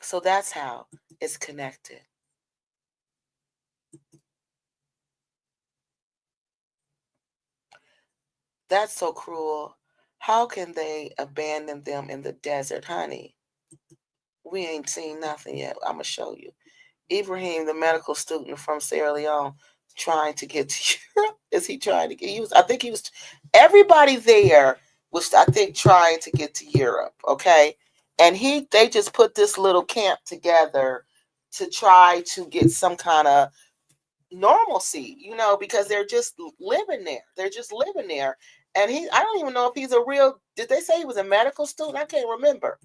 So that's how it's connected. That's so cruel. How can they abandon them in the desert, honey? We ain't seen nothing yet. I'm going to show you. Ibrahim, the medical student from Sierra Leone, trying to get to Europe. Is he trying to get? Everybody there was, I think, trying to get to Europe. Okay. And they just put this little camp together to try to get some kind of normalcy, because they're just living there. They're just living there. And I don't even know if he's did they say he was a medical student? I can't remember.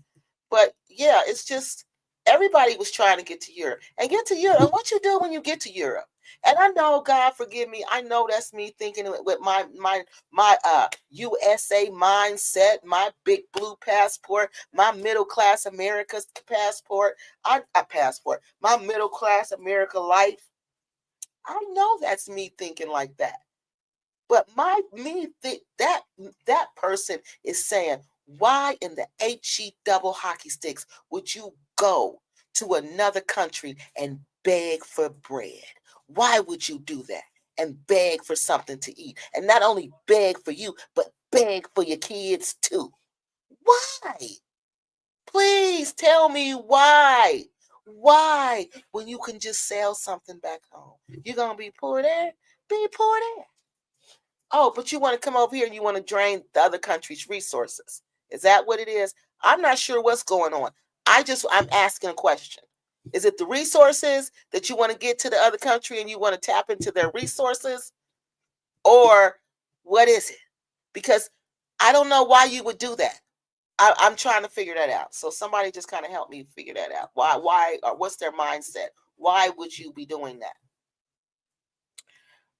But yeah, it's just, everybody was trying to get to Europe. And get to Europe, and what you do when you get to Europe. And I know, God forgive me, I know that's me thinking with my USA mindset, my big blue passport, my middle class America's passport, my middle class America life. I know that's me thinking like that. But that person is saying, why in the HE double hockey sticks would you go to another country and beg for bread? Why would you do that and beg for something to eat? And not only beg for you, but beg for your kids too. Why? Please tell me why. Why? When you can just sell something back home. You're going to be poor there? Be poor there. Oh, but you want to come over here and you want to drain the other country's resources. Is that what it is? I'm not sure what's going on. I'm asking a question. Is it the resources that you want to get to the other country and you want to tap into their resources? Or what is it? Because I don't know why you would do that. I'm trying to figure that out. So somebody just kind of help me figure that out. Why, or what's their mindset? Why would you be doing that?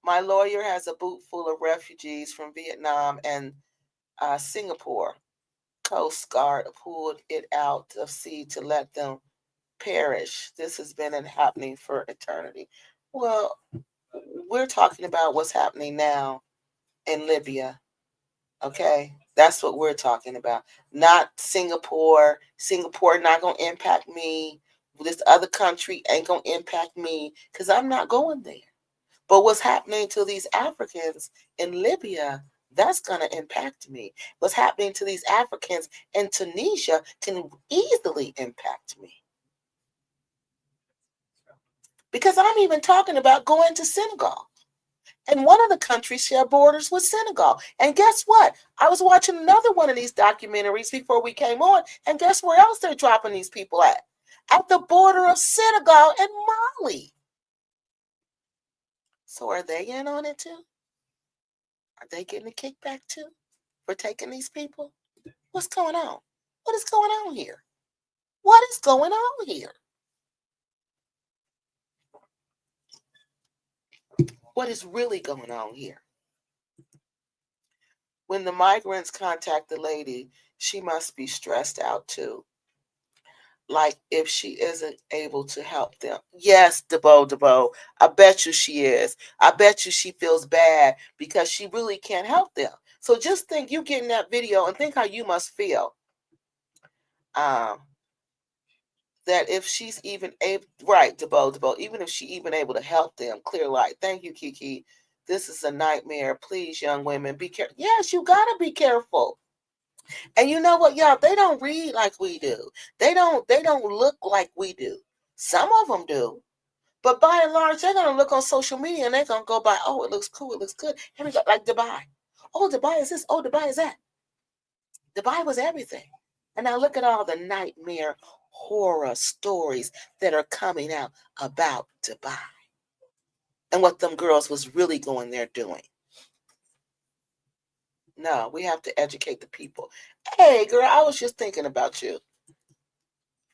My lawyer has a boot full of refugees from Vietnam and Singapore. Coast Guard pulled it out of sea to let them perish. This has been happening for eternity. Well, we're talking about what's happening now in Libya. Okay, that's what we're talking about. Not Singapore. Singapore not going to impact me. This other country ain't going to impact me because I'm not going there. But what's happening to these Africans in Libya, that's going to impact me. What's happening to these Africans in Tunisia can easily impact me. Because I'm even talking about going to Senegal. And one of the countries share borders with Senegal. And guess what? I was watching another one of these documentaries before we came on. And guess where else they're dropping these people at? At the border of Senegal and Mali. So are they in on it too? Are they getting a kickback too for taking these people? What's going on? What is going on here? What is going on here? What is really going on here? when the migrants contact the lady, she must be stressed out too. Like if she isn't able to help them. Yes, DeBo, I bet you she is. I bet you she feels bad because she really can't help them. So just think you get in that video and think how you must feel. That if she's even able, right, DeBo, even if she even able to help them, clear light. Thank you, Kiki. This is a nightmare. Please, young women, be careful. Yes, you gotta be careful. And you know what, y'all? They don't read like we do. They don't look like we do. Some of them do. But by and large, they're going to look on social media and they're going to go by, oh, it looks cool, it looks good. Here we go, like Dubai. Oh, Dubai is this. Oh, Dubai is that. Dubai was everything. And now look at all the nightmare horror stories that are coming out about Dubai and what them girls was really going there doing. No, we have to educate the people. Hey, girl, I was just thinking about you.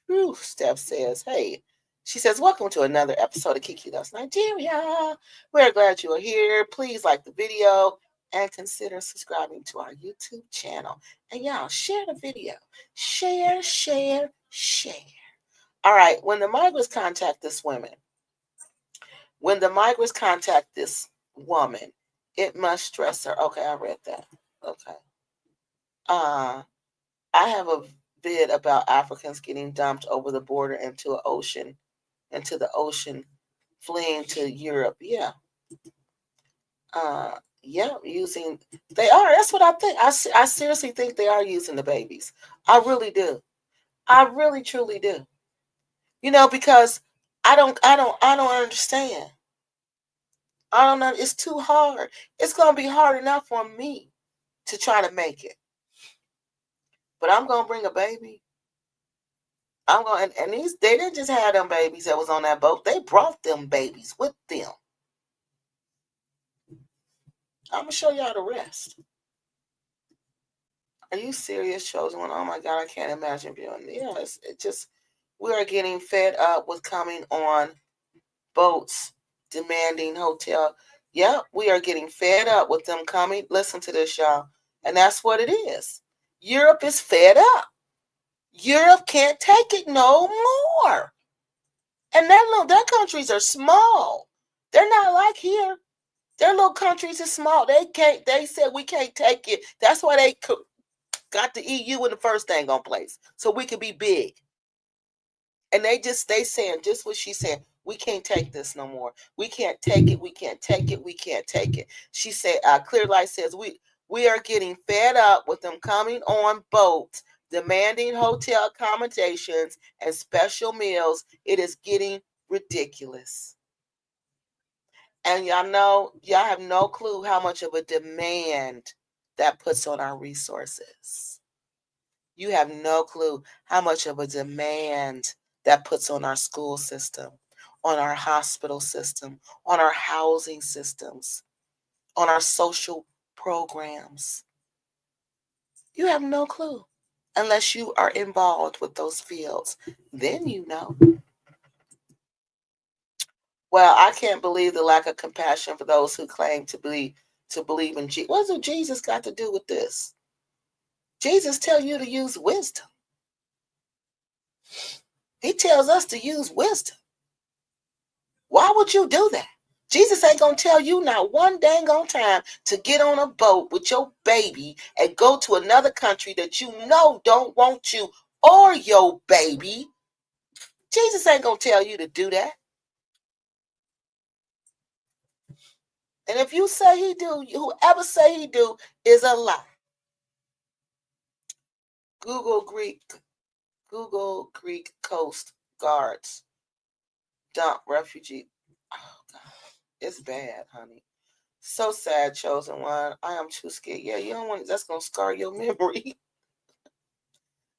Whew, Steph says, hey. She says, welcome to another episode of Kiki Loves Nigeria. We're glad you are here. Please like the video and consider subscribing to our YouTube channel. And y'all, share the video. Share. All right, when the migrants contact this woman, it must stress her. Okay, I read that. Okay. I have a vid about Africans getting dumped over the border into the ocean, fleeing to Europe. Yeah. Using, they are. That's what I think. I seriously think they are using the babies. I really do. I really, truly do. You know, because I don't understand. I don't know. It's too hard. It's going to be hard enough for me to try to make it. But I'm going to bring a baby. I'm going, and these, they didn't just have them babies that was on that boat. They brought them babies with them. I'm going to show y'all the rest. Are you serious, chosen one? Oh my God, I can't imagine viewing. Yeah, it just, we are getting fed up with coming on boats, demanding hotel. Yeah, we are getting fed up with them coming. Listen to this, y'all. And that's what it is. Europe is fed up. Europe can't take it no more. And their countries are small. They're not like here. Their little countries are small. They said we can't take it. That's why they got the EU in the first thing on place. So we could be big. And they saying just what she said. We can't take this no more. We can't take it. We can't take it. We can't take it. She said, Clear Light says, we are getting fed up with them coming on boats, demanding hotel accommodations and special meals. It is getting ridiculous. And y'all know, y'all have no clue how much of a demand that puts on our resources. You have no clue how much of a demand that puts on our school system, on our hospital system, on our housing systems, on our social programs. You have no clue unless you are involved with those fields. Then you know. Well, I can't believe the lack of compassion for those who claim to believe in Jesus. What does Jesus got to do with this? Jesus tells you to use wisdom. He tells us to use wisdom. Why would you do that? Jesus ain't going to tell you not one dang on time to get on a boat with your baby and go to another country that you know don't want you or your baby. Jesus ain't going to tell you to do that. And if you say he do, whoever say he do is a lie. Google Greek Coast Guards dump refugee. Oh God, it's bad, honey. So sad, chosen one. I am too scared. Yeah, you don't want. That's gonna scar your memory.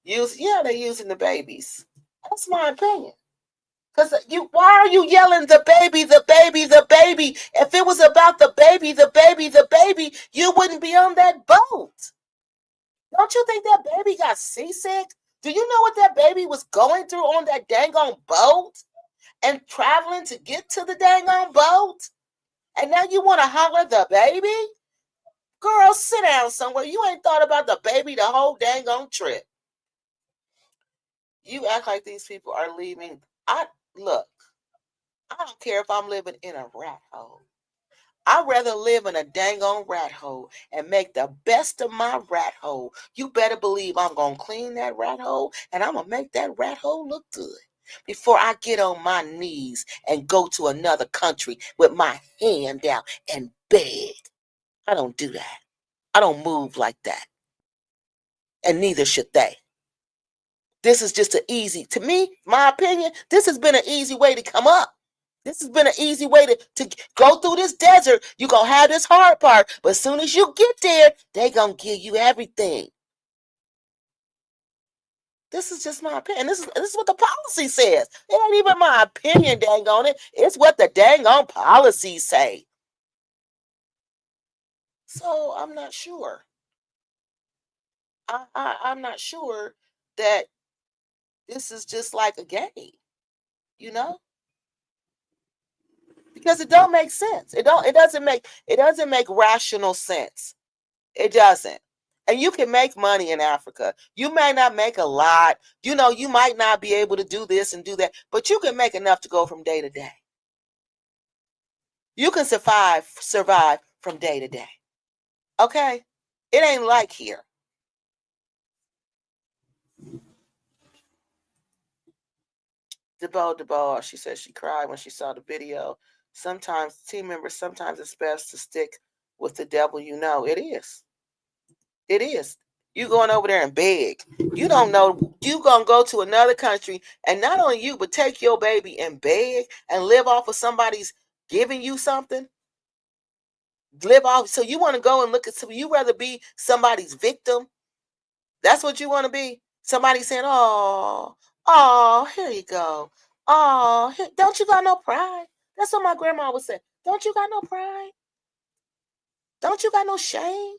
They're using the babies. That's my opinion. Because why are you yelling the baby, the baby, the baby? If it was about the baby, the baby, the baby, you wouldn't be on that boat. Don't you think that baby got seasick? Do you know what that baby was going through on that dang on boat? And traveling to get to the dang on boat? And now you want to holler the baby? Girl, sit down somewhere. You ain't thought about the baby the whole dang on trip. You act like these people are leaving. Look, I don't care if I'm living in a rat hole. I'd rather live in a dang on rat hole and make the best of my rat hole. You better believe I'm going to clean that rat hole and I'm going to make that rat hole look good before I get on my knees and go to another country with my hand out and beg. I don't do that. I don't move like that. And neither should they. This is just to me, my opinion, this has been an easy way to come up. This has been an easy way to go through this desert. You're going to have this hard part, but as soon as you get there, they're going to give you everything. This is just my opinion. This is what the policy says. It ain't even my opinion, dang on it. It's what the dang on policies say. So I'm not sure. I'm not sure that this is just like a game, you know? Because it don't make sense. It doesn't make rational sense. It doesn't. And you can make money in Africa. You may not make a lot. You know, you might not be able to do this and do that, but you can make enough to go from day to day. You can survive from day to day. Okay? It ain't like here. DeBoe, she said she cried when she saw the video. Sometimes it's best to stick with the devil you know. It is. It is. You going over there and beg. You don't know. You going to go to another country and not only you, but take your baby and beg and live off of somebody's giving you something. Live off. So you want to go and look at you rather be somebody's victim. That's what you want to be. Somebody saying, oh, here you go. Oh, don't you got no pride? That's what my grandma would say. Don't you got no pride? Don't you got no shame?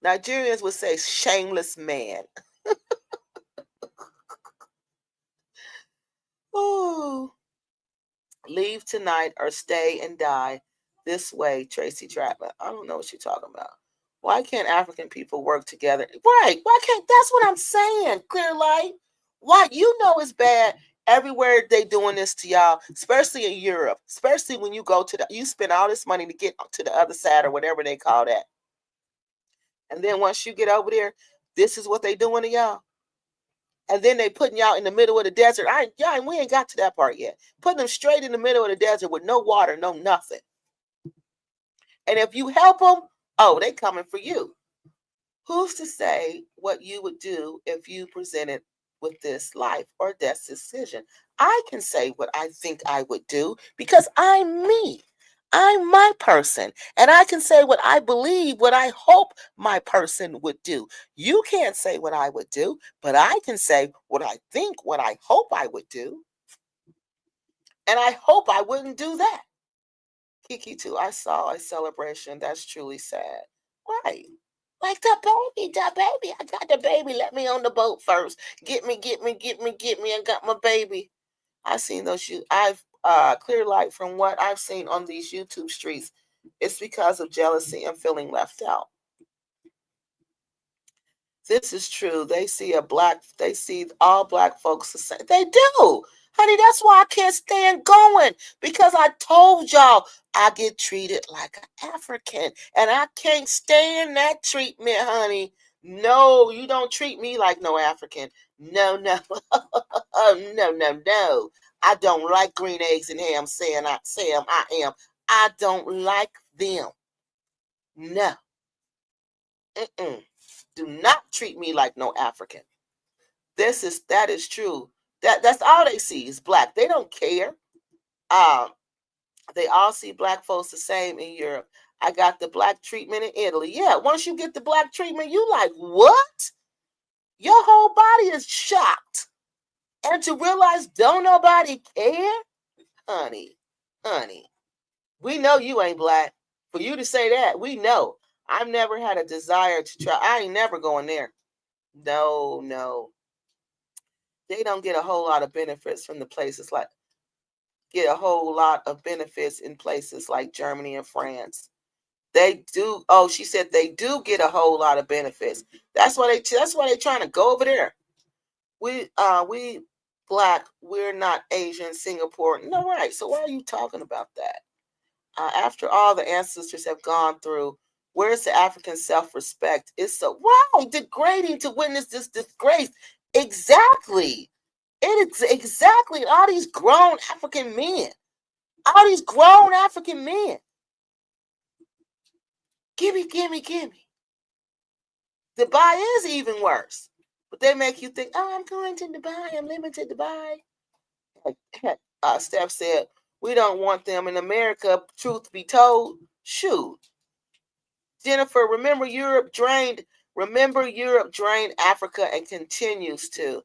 Nigerians would say shameless man. Ooh. Leave tonight or stay and die this way, Tracy Chapman. I don't know what you're talking about. Why can't African people work together? Right. Why can't? That's what I'm saying. Clear light. Why? You know it's bad everywhere they doing this to y'all, especially in Europe, especially when you go to you spend all this money to get to the other side or whatever they call that. And then once you get over there, this is what they doing to y'all. And then they putting y'all in the middle of the desert. We ain't got to that part yet. Putting them straight in the middle of the desert with no water, no nothing. And if you help them, they coming for you. Who's to say what you would do if you presented with this life or death decision? I can say what I think I would do because I'm me. I'm my person. And I can say what I believe, what I hope my person would do. You can't say what I would do, but I can say what I think, what I hope I would do. And I hope I wouldn't do that. Kiki too, I saw a celebration. That's truly sad. Right. Like the baby. I got the baby. Let me on the boat first. Get me. I got my baby. I seen those. I've clear light from what I've seen on these YouTube streets. It's because of jealousy and feeling left out. This is true. They see all black folks the same. They do. Honey, that's why I can't stand going. Because I told y'all I get treated like an African. And I can't stand that treatment, honey. No, you don't treat me like no African. No. No. I don't like green eggs and ham, Sam, I am. I don't like them. No. Do not treat me like no African. That is true. That's all they see is black. They don't care. They all see black folks the same in Europe. I got the black treatment in Italy. Yeah, once you get the black treatment, you like, what? Your whole body is shocked. And to realize don't nobody care? Honey, we know you ain't black. For you to say that, we know. I've never had a desire to try. I ain't never going there. No. They don't get a whole lot of benefits from the places in places like Germany and France. They do. Oh, she said they do get a whole lot of benefits. That's why they're trying to go over there. We Black, we're not Asian, Singapore. No, right. So why are you talking about that? After all the ancestors have gone through, where's the African self-respect? It's so degrading to witness this disgrace. Exactly. It is exactly all these grown African men. All these grown African men. Gimme. Dubai is even worse. But they make you think, oh, I'm going to Dubai. I'm living to Dubai. Steph said, we don't want them in America. Truth be told, shoot. Jennifer, remember Europe drained Africa and continues to.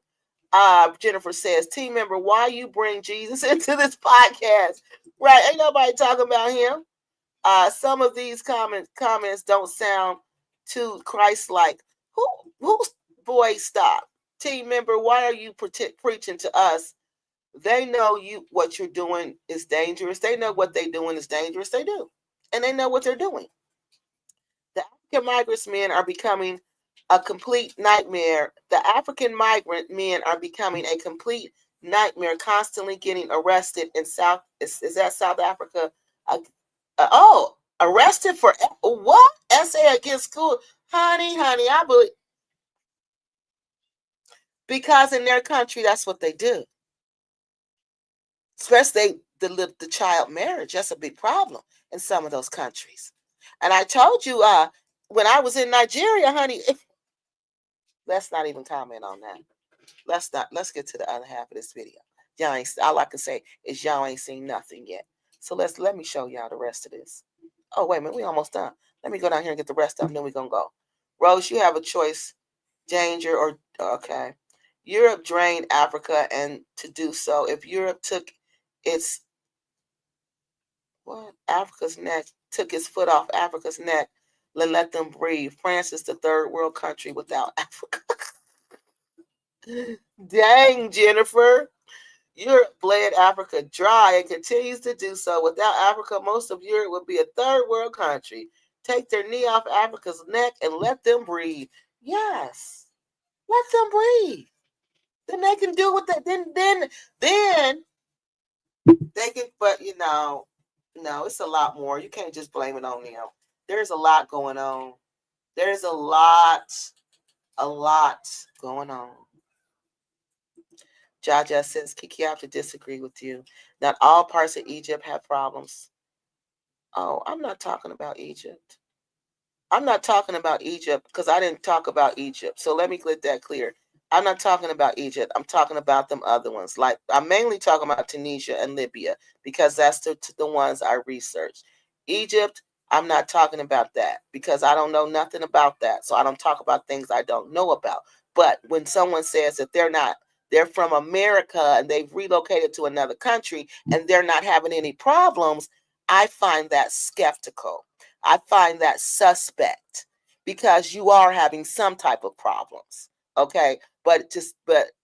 Jennifer says, team member, why you bring Jesus into this podcast? Right, ain't nobody talking about him. Some of these comments don't sound too Christ-like. Who's boy, stop. Team member, why are you preaching to us? They know what you're doing is dangerous. They know what they're doing is dangerous. They do. And they know what they're doing. The African migrant men are becoming a complete nightmare. The African migrant men are becoming a complete nightmare, constantly getting arrested in South. Is that South Africa? Arrested for what? Essay against school. Honey, I believe. Because in their country, that's what they do. Especially the child marriage. That's a big problem in some of those countries. And I told you when I was in Nigeria, honey, let's not even comment on that. Let's get to the other half of this video. All I can say is y'all ain't seen nothing yet. So let me show y'all the rest of this. Oh, wait a minute, we almost done. Let me go down here and get the rest of them, then we're gonna go. Rose, you have a choice, danger or okay. Europe drained Africa, and to do so, if Europe took Africa's neck, took its foot off Africa's neck, let them breathe. France is the third world country without Africa. Dang, Jennifer. Europe bled Africa dry and continues to do so. Without Africa, most of Europe would be a third world country. Take their knee off Africa's neck and let them breathe. Yes. Let them breathe. Then they can do what then they can, but no, it's a lot more. You can't just blame it on them. There's a lot going on. There's a lot going on. Jaja says, Kiki, I have to disagree with you. Not all parts of Egypt have problems. Oh, I'm not talking about Egypt. I'm not talking about Egypt because I didn't talk about Egypt. So let me get that clear. I'm not talking about Egypt. I'm talking about them other ones. Like I'm mainly talking about Tunisia and Libya because that's the ones I researched. Egypt, I'm not talking about that because I don't know nothing about that. So I don't talk about things I don't know about. But when someone says that they're from America and they've relocated to another country and they're not having any problems, I find that skeptical. I find that suspect because you are having some type of problems. Okay. But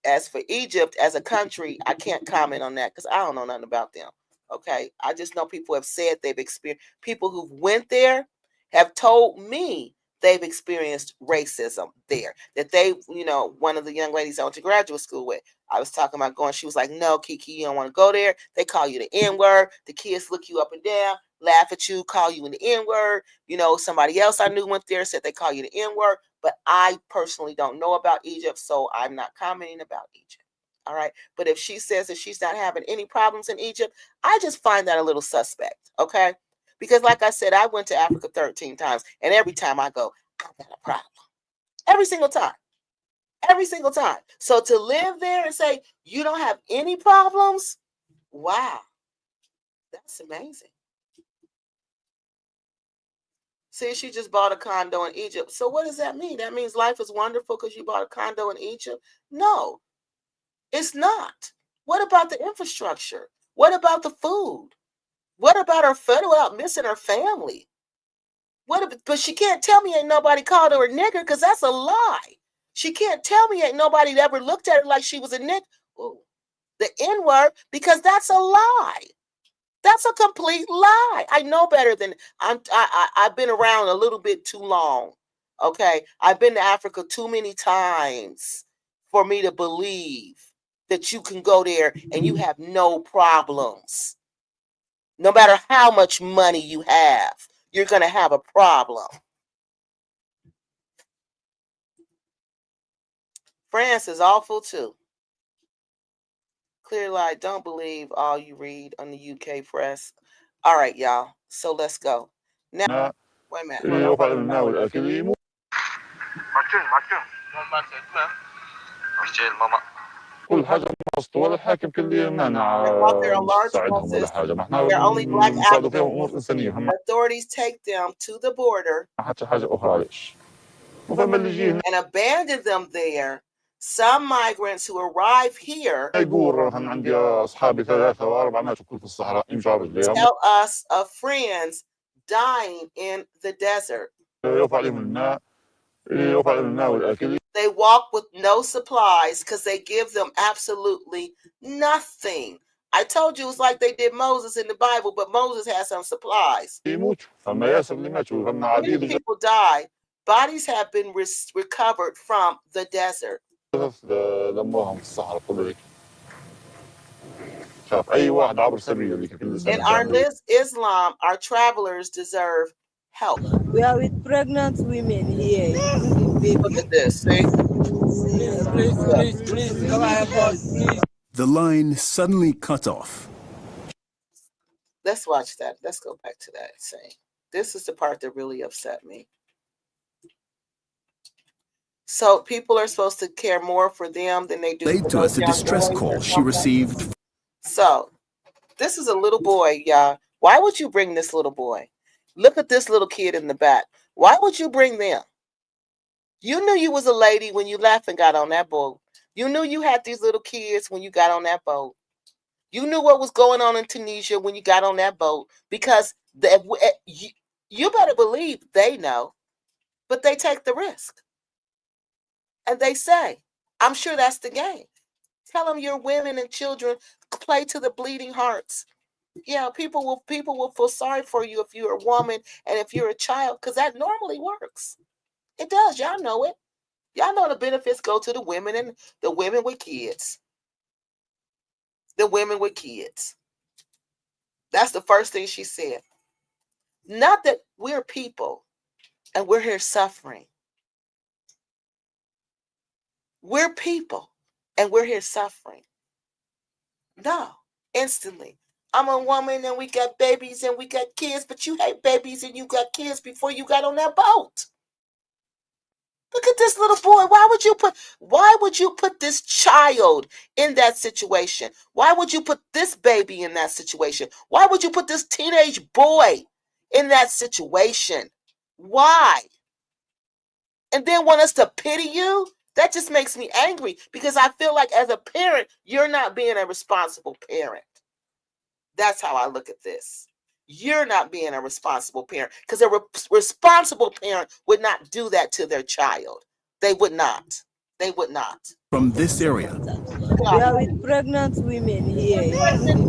as for Egypt as a country, I can't comment on that because I don't know nothing about them. Okay. I just know people have said they've experienced, people who went there have told me they've experienced racism there. That they, one of the young ladies I went to graduate school with, I was talking about going, she was like, no, Kiki, you don't want to go there. They call you the N-word. The kids look you up and down, laugh at you, call you an N-word. Somebody else I knew went there, said they call you the N-word. But I personally don't know about Egypt, so I'm not commenting about Egypt. All right. But if she says that she's not having any problems in Egypt, I just find that a little suspect. Okay. Because like I said, I went to Africa 13 times, and every time I go, I got a problem. Every single time. Every single time. So to live there and say, you don't have any problems? Wow. That's amazing. See, she just bought a condo in Egypt. So what does that mean? That means life is wonderful because you bought a condo in Egypt? No, it's not. What about the infrastructure? What about the food? What about her food without missing her family? But she can't tell me ain't nobody called her a nigger because that's a lie. She can't tell me ain't nobody ever looked at her like she was a nigger. Ooh, the N-word, because that's a lie. That's a complete lie. I know better than I've been around a little bit too long. Okay, I've been to Africa too many times for me to believe that you can go there and you have no problems. No matter how much money you have, you're going to have a problem. France is awful too. Clear lie, don't believe all you read on the UK press. All right, y'all. So let's go. Now, wait a minute. كل حاجة مسطورة الحاكم كل اللي معنا نساعدهم ولا حاجة ما احنا نساعدوا فيهم أمور إنسانية Authorities take them to the border ما حتى حاجة أخرى ليش وفما اللي يجي هنا and abandon them there. Some migrants who arrive here يقول عندي أصحابي 3 و4 ناس كل في الصحراء يمشوا رجليهم tell us of friends dying in the desert. يرفع عليهم الماء يرفع عليهم الماء والأكل. They walk with no supplies because they give them absolutely nothing. I told you it's like they did Moses in the Bible, but Moses had some supplies. Many people died. Bodies have been recovered from the desert. In our Islam, our travelers deserve help. We are with pregnant women here. Look at this, see? Please, come on, The line suddenly cut off. Let's watch that. Let's go back to that scene. This is the part that really upset me. So people are supposed to care more for them than they do. Laid to us a distress call she received. So this is a little boy, y'all. Why would you bring this little boy? Look at this little kid in the back. Why would you bring them? You knew you was a lady when you left and got on that boat. You knew you had these little kids when you got on that boat. You knew what was going on in Tunisia when you got on that boat, because you better believe they know, but they take the risk. And they say, I'm sure that's the game. Tell them your women and children play to the bleeding hearts. Yeah, people will feel sorry for you if you're a woman and if you're a child, because that normally works. It does. Y'all know it. Y'all know the benefits go to the women and the women with kids. The women with kids. That's the first thing she said. Not that we're people and we're here suffering. We're people and we're here suffering. No, instantly. I'm a woman and we got babies and we got kids, but you had babies and you got kids before you got on that boat. Look at this little boy. Why would you put this child in that situation? Why would you put this baby in that situation? Why would you put this teenage boy in that situation? Why? And then want us to pity you? That just makes me angry, because I feel like as a parent, you're not being a responsible parent. That's how I look at this. You're not being a responsible parent, because a responsible parent would not do that to their child. They would not. They would not. From this area. We are with pregnant women here. Yeah. Look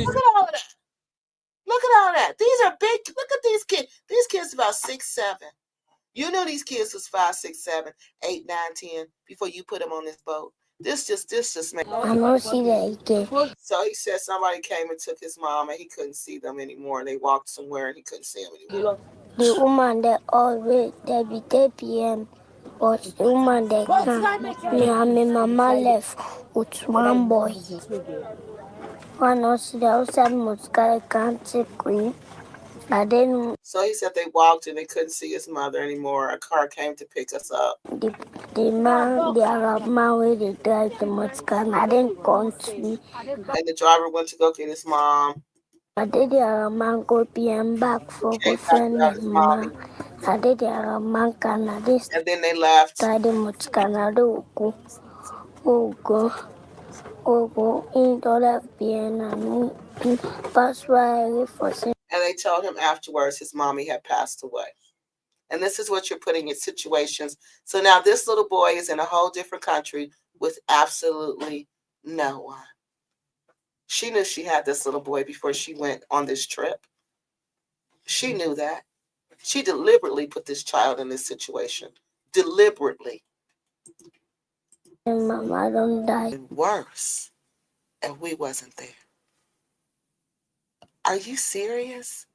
at all that. Look at all that. These are big. Look at these kids. These kids about 6, 7. You know these kids was 5, 6, 7, 8, 9, 10 before you put them on this boat. This just makes. I don't see that again. So he said somebody came and took his mom and he couldn't see them anymore. They walked somewhere and he couldn't see them anymore. The woman that always they be 10 p.m. but the woman that can't. Me and my mama left with one boy. One else the outside Muscara can't take Queen. So he said they walked and they couldn't see his mother anymore. A car came to pick us up. The Arab man where they drive the Muscara, I didn't country. And the driver went to go get his mom. I did the Arab man go PM back for go friend his mom. I did the Arab man Canada. And then they left. I did Muscara go. Into left behind and that's why I for. And they told him afterwards his mommy had passed away. And this is what you're putting in situations. So now this little boy is in a whole different country with absolutely no one. She knew she had this little boy before she went on this trip. She knew that. She deliberately put this child in this situation. Deliberately. And Mama don't die. And worse. And we wasn't there. Are you serious?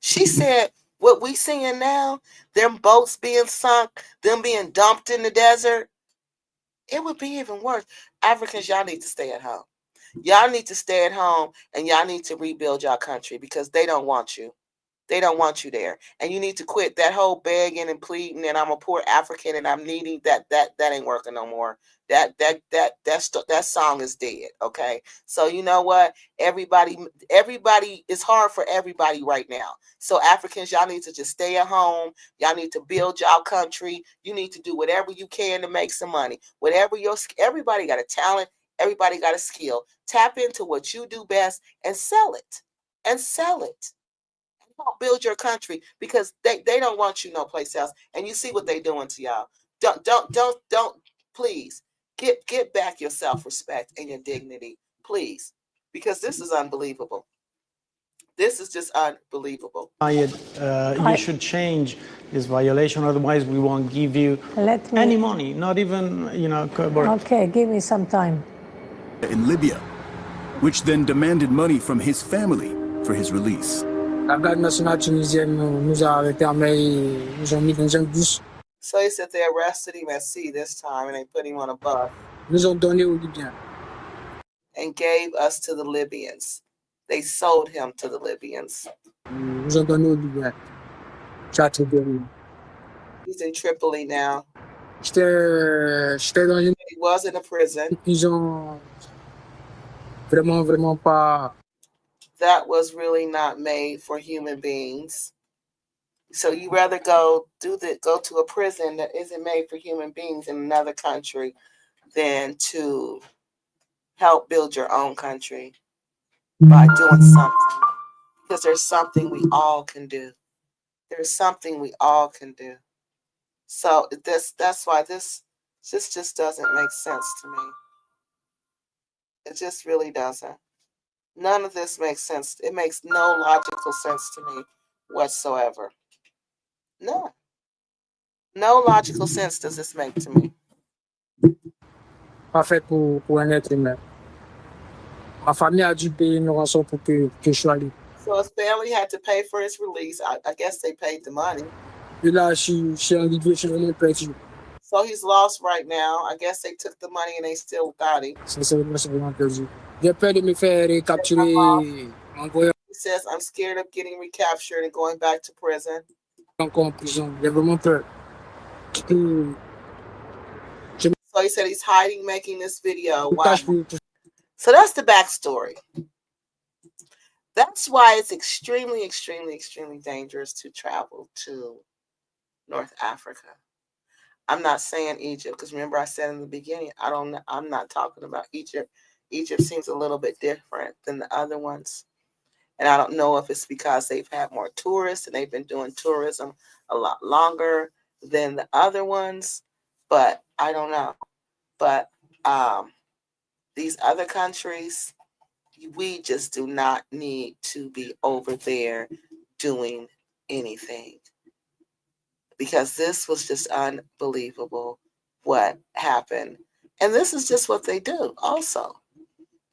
She said, what we seeing now, them boats being sunk, them being dumped in the desert, it would be even worse. Africans, y'all need to stay at home. Y'all need to stay at home and y'all need to rebuild y'all country because they don't want you. They don't want you there. And you need to quit that whole begging and pleading and I'm a poor African and I'm needing that ain't working no more. That song is dead. Okay. So you know what? Everybody, it's hard for everybody right now. So Africans, y'all need to just stay at home. Y'all need to build y'all country. You need to do whatever you can to make some money. Everybody got a talent. Everybody got a skill. Tap into what you do best and sell it. And sell it. Build your country because they don't want you no place else. And you see what they doing to y'all. Don't please get back your self-respect and your dignity, please, because this is unbelievable. This is just unbelievable. You should change this violation, otherwise we won't give you any money, not even, Okay, give me some time. In Libya, which then demanded money from his family for his release. La garde nationale tunisienne nous a arrêtés en mai, nous ont mis dans un bus. So he said they arrested him at sea this time and they put him on a bus. Nous ont donné aux Libyens. And gave us to the Libyans. They sold him to the Libyans. Nous ont donné aux Libyens. He's in Tripoli now. J'étais dans une... He was in a prison. Ils ont vraiment pas... That was really not made for human beings. So you rather go to a prison that isn't made for human beings in another country than to help build your own country by doing something. Because there's something we all can do. There's something we all can do. So that's why this just doesn't make sense to me. It just really doesn't. None of this makes sense. It makes no logical sense to me whatsoever. No. No logical sense does this make to me. Pas fait pour un être humain. Ma famille a dû payer une rançon pour que je sois libre. So his family had to pay for his release. I guess they paid the money. Et là, je suis en Libye, je l'ai perdu. So he's lost right now. I guess they took the money and they still got him. Sincèrement, c'est vraiment perdu. J'ai peur de me faire recapturer. He says, I'm scared of getting recaptured and going back to prison. Encore en prison. J'ai vraiment peur. So he said he's hiding, making this video. Wow. So that's the backstory. That's why it's extremely, extremely, extremely dangerous to travel to North Africa. I'm not saying Egypt, because remember I said in the beginning, I'm not talking about Egypt. Egypt seems a little bit different than the other ones. And I don't know if it's because they've had more tourists and they've been doing tourism a lot longer than the other ones, but I don't know. But these other countries, we just do not need to be over there doing anything. Because this was just unbelievable what happened. And this is just what they do also.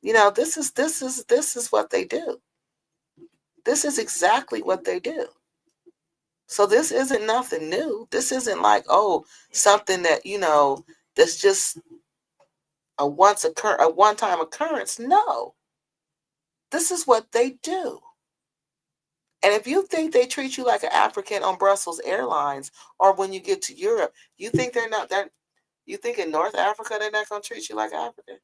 You know, this is what they do. This is exactly what they do. So this isn't nothing new. This isn't like, oh, something that, you know, that's just a one-time occurrence. No. This is what they do. And if you think they treat you like an African on Brussels Airlines, or when you get to Europe, you think you think in North Africa they're not going to treat you like African?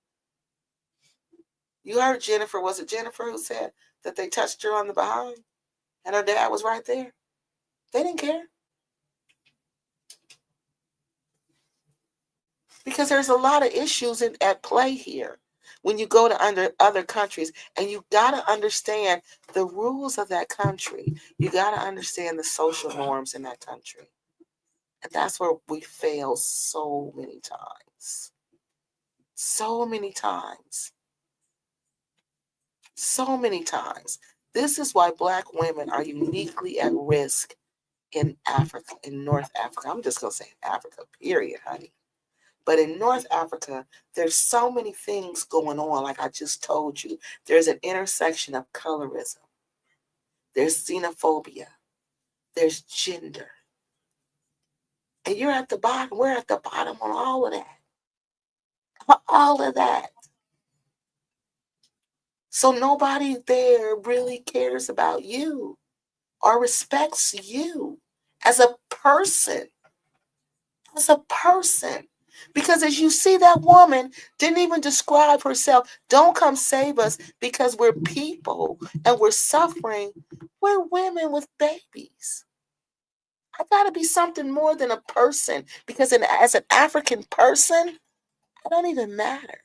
You heard Jennifer, was it Jennifer who said that they touched her on the behind and her dad was right there? They didn't care. Because there's a lot of issues at play here when you go to other countries, and you got to understand the rules of that country. You got to understand the social norms in that country. And that's where we fail so many times. So many times. So many times. This is why Black women are uniquely at risk in Africa, in North Africa. I'm just going to say Africa, period, honey. But in North Africa, there's so many things going on, like I just told you. There's an intersection of colorism. There's xenophobia. There's gender. And you're at the bottom. We're at the bottom on all of that. All of that. So nobody there really cares about you or respects you as a person. As a person. Because as you see, that woman didn't even describe herself. Don't come save us because we're people and we're suffering. We're women with babies. I gotta be something more than a person, because as an African person, I don't even matter.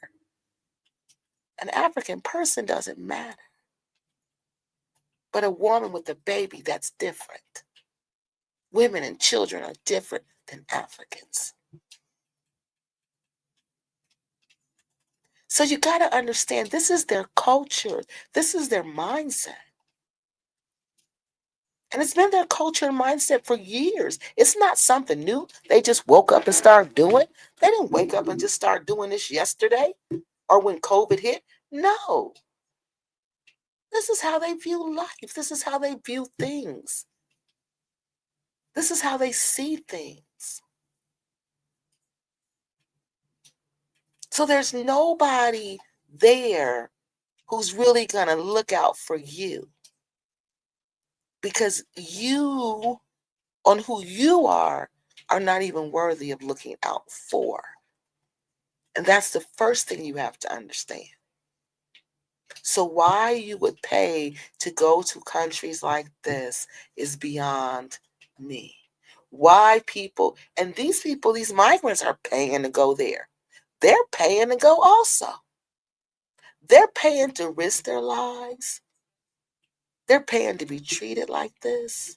An African person doesn't matter. But a woman with a baby, that's different. Women and children are different than Africans. So you got to understand, this is their culture. This is their mindset. And it's been their culture and mindset for years. It's not something new. They just woke up and started doing. They didn't wake up and just start doing this yesterday or when COVID hit. No. This is how they view life. This is how they view things. This is how they see things. So there's nobody there who's really going to look out for you, because you, on who you are not even worthy of looking out for. And that's the first thing you have to understand. So why you would pay to go to countries like this is beyond me. Why people, and these people, these migrants are paying to go there. They're paying to go also. They're paying to risk their lives. They're paying to be treated like this.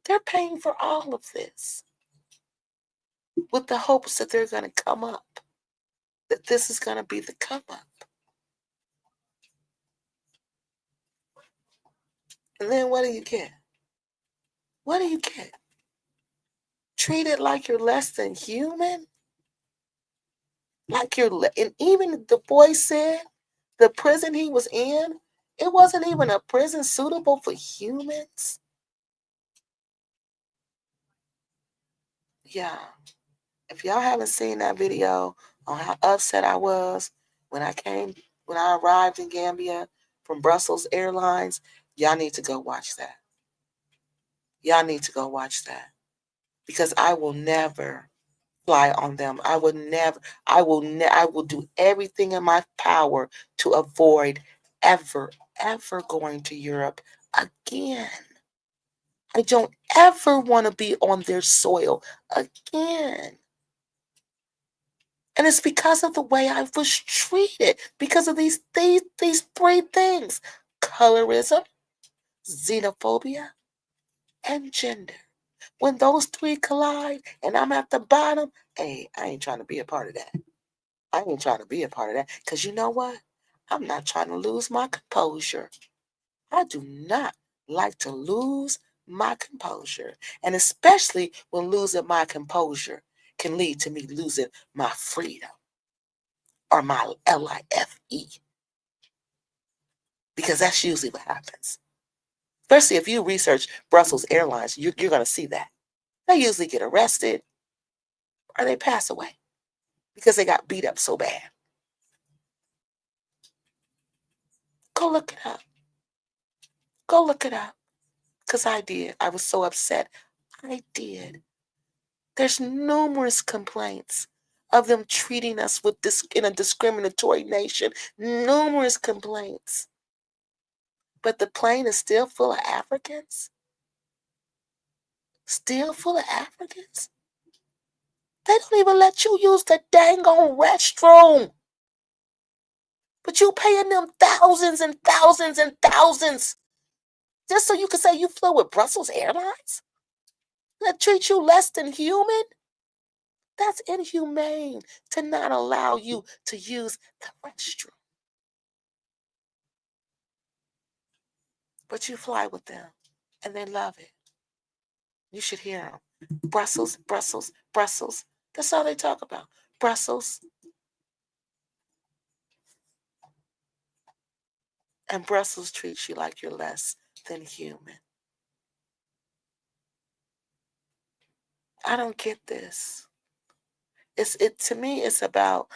They're paying for all of this with the hopes that they're going to come up, that this is going to be the come up. And then what do you get? What do you get? Treated like you're less than human? Like and even the boy said, the prison he was in, it wasn't even a prison suitable for humans. Yeah. If y'all haven't seen that video on how upset I was when I arrived in Gambia from Brussels Airlines, y'all need to go watch that. Y'all need to go watch that. Because I will never fly on them. I will do everything in my power to avoid ever going to Europe again. I don't ever want to be on their soil again. And it's because of the way I was treated, because of these three things: colorism, xenophobia, and gender. When those three collide and I'm at the bottom, hey, I ain't trying to be a part of that. I ain't trying to be a part of that, because you know what? I'm not trying to lose my composure. I do not like to lose my composure. And especially when losing my composure can lead to me losing my freedom or my LIFE. Because that's usually what happens. Especially if you research Brussels Airlines, you're going to see that. They usually get arrested or they pass away because they got beat up so bad. Go look it up. Go look it up. Because I did. I was so upset. I did. There's numerous complaints of them treating us with this in a discriminatory nation. Numerous complaints. But the plane is still full of Africans? Still full of Africans? They don't even let you use the dang on restroom. But you paying them thousands and thousands and thousands just so you can say you flew with Brussels Airlines? That treat you less than human? That's inhumane to not allow you to use the restroom. But you fly with them, and they love it. You should hear them. Brussels, Brussels, Brussels. That's all they talk about. Brussels. And Brussels treats you like you're less than human. I don't get this. To me, it's about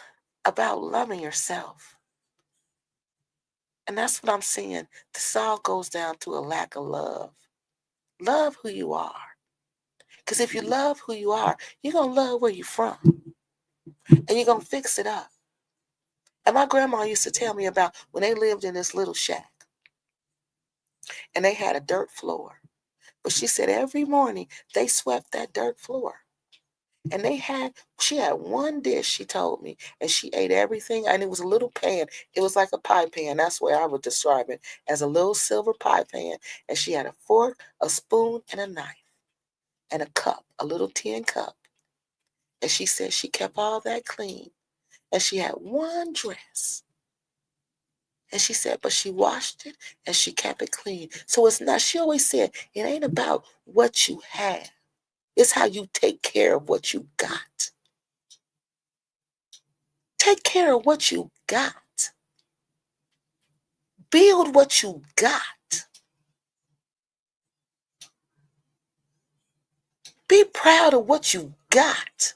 loving yourself. And that's what I'm seeing. This all goes down to a lack of love. Love who you are. Because if you love who you are, you're going to love where you're from. And you're going to fix it up. And my grandma used to tell me about when they lived in this little shack. And they had a dirt floor. But she said every morning they swept that dirt floor. And she had one dish, she told me, and she ate everything. And it was a little pan. It was like a pie pan. That's where I would describe it, as a little silver pie pan. And she had a fork, a spoon, and a knife, and a cup, a little tin cup. And she said she kept all that clean. And she had one dress. And she said, but she washed it and she kept it clean. So it's not, she always said, it ain't about what you have. It's how you take care of what you got. Take care of what you got. Build what you got. Be proud of what you got.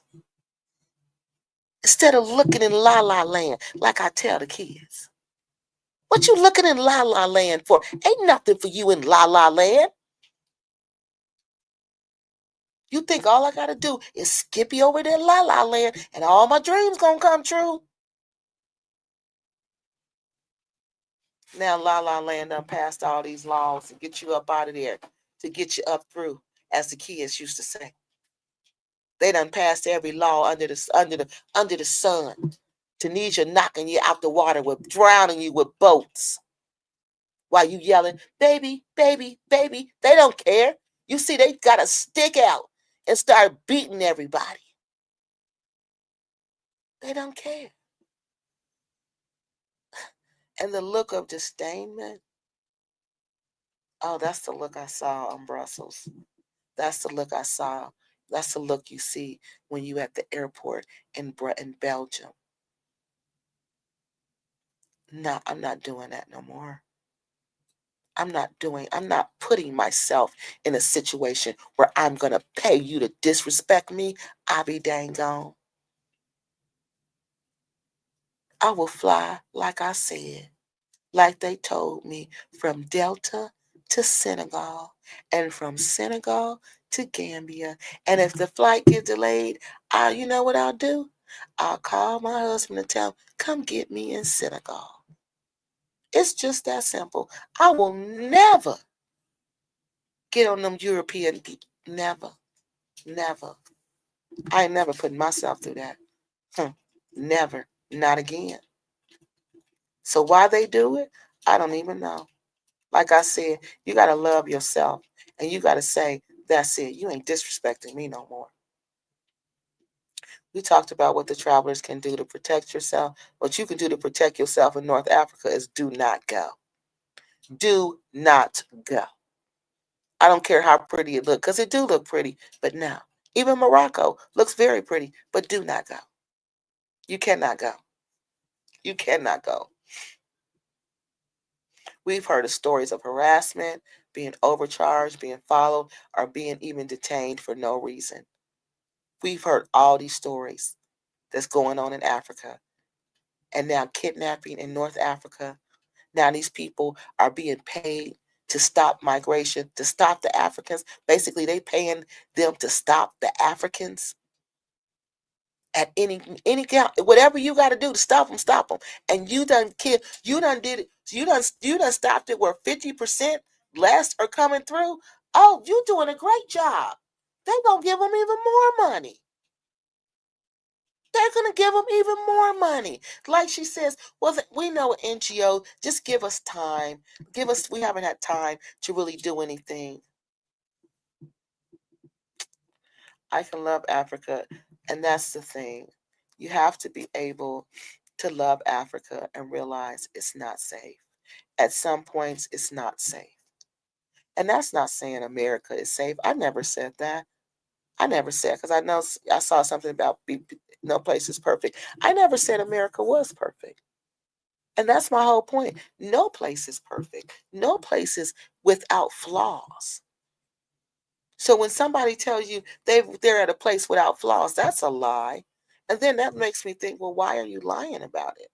Instead of looking in La La Land, like I tell the kids. What you looking in La La Land for? Ain't nothing for you in La La Land. You think all I got to do is skip you over there in La La Land and all my dreams going to come true? Now La La Land done passed all these laws to get you up out of there, to get you up through, as the kids used to say. They done passed every law under the sun. Tunisia knocking you out the water, drowning you with boats. While you yelling, baby, baby, baby. They don't care. You see, they got a stick out and start beating everybody. They don't care. And the look of disdainment, oh, that's the look I saw in Brussels. That's the look I saw. That's the look you see when you at the airport in Belgium. No, I'm not doing that no more. I'm not putting myself in a situation where I'm going to pay you to disrespect me. I'll be dang gone. I will fly, like I said, like they told me, from Delta to Senegal, and from Senegal to Gambia. And if the flight gets delayed, you know what I'll do? I'll call my husband and tell him, come get me in Senegal. It's just that simple. I will never get on them European people. Never. Never. I ain't never putting myself through that. Never. Not again. So why they do it, I don't even know. Like I said, you got to love yourself. And you got to say, that's it. You ain't disrespecting me no more. We talked about what the travelers can do to protect yourself. What you can do to protect yourself in North Africa is do not go. Do not go. I don't care how pretty it looks, because it do look pretty, but no. Even Morocco looks very pretty, but do not go. You cannot go. You cannot go. We've heard of stories of harassment, being overcharged, being followed, or being even detained for no reason. We've heard all these stories that's going on in Africa. And now kidnapping in North Africa. Now these people are being paid to stop migration, to stop the Africans. Basically, they paying them to stop the Africans. At any count, whatever you got to do to stop them, stop them. And you done did it. You done stopped it where 50% less are coming through. Oh, you doing a great job. They're gonna give them even more money. They're gonna give them even more money. Like she says, well, we know an NGO. Just give us time. We haven't had time to really do anything. I can love Africa, and that's the thing. You have to be able to love Africa and realize it's not safe. At some points, it's not safe. And that's not saying America is safe. I never said that. I never said, because I know I saw something about no place is perfect. I never said America was perfect. And that's my whole point. No place is perfect. No place is without flaws. So when somebody tells you they're at a place without flaws, that's a lie. And then that makes me think, well, why are you lying about it?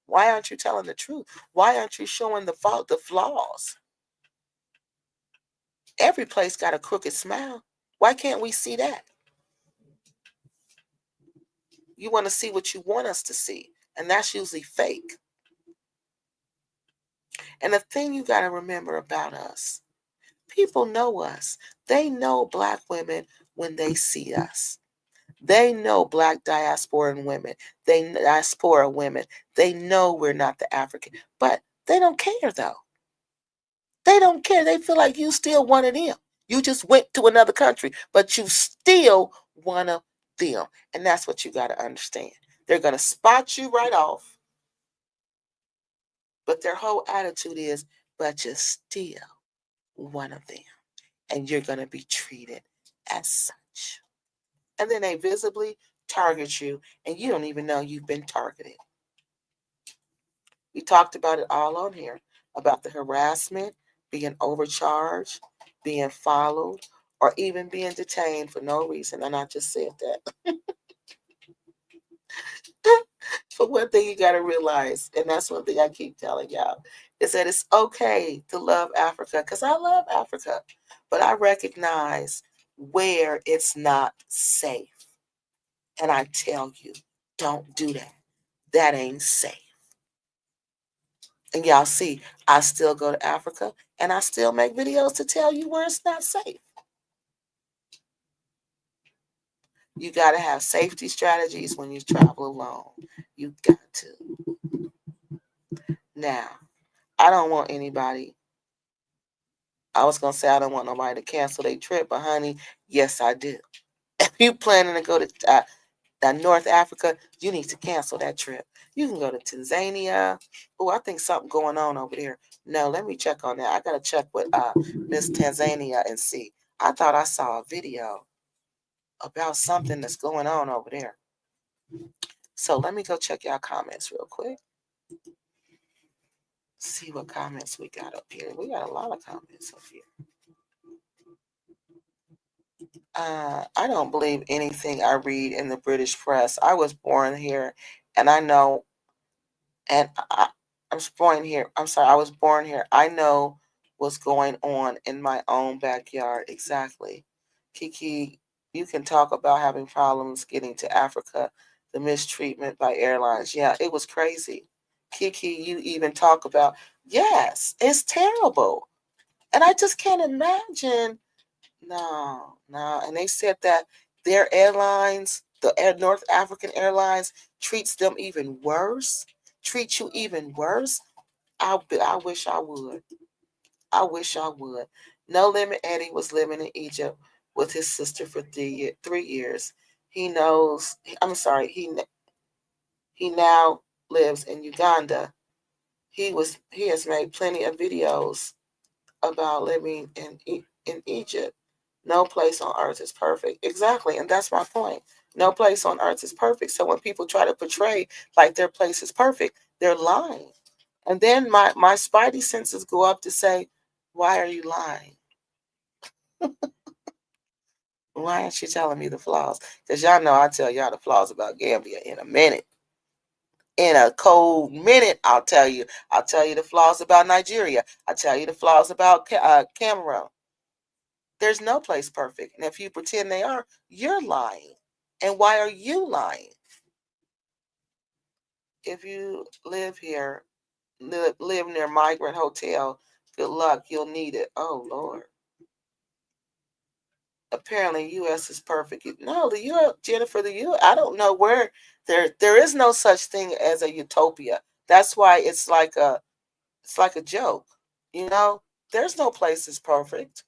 Why aren't you telling the truth? Why aren't you showing the flaws? Every place got a crooked smile. Why can't we see that? You want to see what you want us to see, and that's usually fake. And the thing you got to remember about us, people know us. They know Black women when they see us. They know Black diaspora women. They know we're not the African, but they don't care though. They don't care. They feel like you still one of them. You just went to another country, but you still one of them. And that's what you got to understand. They're going to spot you right off. But their whole attitude is, but you're still one of them. And you're going to be treated as such. And then they visibly target you, and you don't even know you've been targeted. We talked about it all on here, about the harassment, being overcharged, being followed, or even being detained for no reason. And I just said that. But one thing you got to realize, and that's one thing I keep telling y'all, is that it's okay to love Africa, because I love Africa, but I recognize where it's not safe. And I tell you, don't do that. That ain't safe. And y'all see, I still go to Africa, and I still make videos to tell you where it's not safe. You got to have safety strategies when you travel alone. You got to. Now, I don't want anybody. I was going to say I don't want nobody to cancel their trip, but honey, yes, I do. If you planning to go to North Africa, you need to cancel that trip. You can go to Tanzania. Oh, I think something going on over there. No, let me check on that. I got to check with Miss Tanzania and see. I thought I saw a video about something that's going on over there. So let me go check y'all comments real quick. See what comments we got up here. We got a lot of comments up here. I don't believe anything I read in the British press. I was born here, and I know, and I was born here. I was born here. I know what's going on in my own backyard. Exactly. Kiki, you can talk about having problems getting to Africa, the mistreatment by airlines. Yeah, it was crazy. Kiki, you even talk about, yes, it's terrible. And I just can't imagine. No. And they said that their airlines, the North African Airlines, treats them even worse. Treat you even worse. I wish I would. I wish I would. No Limit Eddie was living in Egypt with his sister for 3 years. He knows. I'm sorry. He now lives in Uganda. He has made plenty of videos about living in Egypt. No place on earth is perfect. Exactly. And that's my point. No place on earth is perfect. So when people try to portray like their place is perfect, they're lying. And then my spidey senses go up to say, why are you lying? Why aren't you telling me the flaws? Because y'all know I tell y'all the flaws about Gambia in a minute. In a cold minute, I'll tell you. I'll tell you the flaws about Nigeria. I'll tell you the flaws about Cameroon. There's no place perfect. And if you pretend they are, you're lying. And why are you lying? If you live here, live near Migrant Hotel, good luck. You'll need it. Oh, Lord. Apparently, U.S. is perfect. No, the U.S., Jennifer, I don't know where. There is no such thing as a utopia. That's why it's like a joke. You know, there's no place is perfect.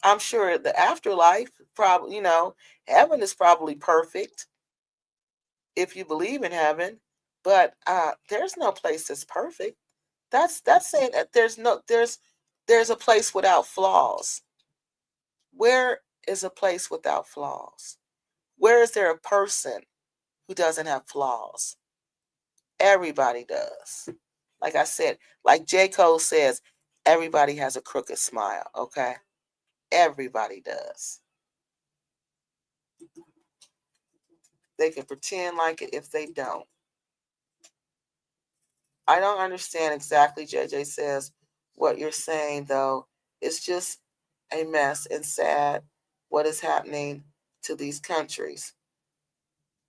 I'm sure the afterlife, probably, heaven is probably perfect if you believe in heaven, but there's no place that's perfect. That's saying that there's there's a place without flaws. Where is a place without flaws? Where is there a person who doesn't have flaws? Everybody does. Like I said, like J. Cole says, everybody has a crooked smile, okay? Everybody does. They can pretend like it if they don't. I don't understand exactly, JJ says, what you're saying, though. It's just a mess and sad what is happening to these countries.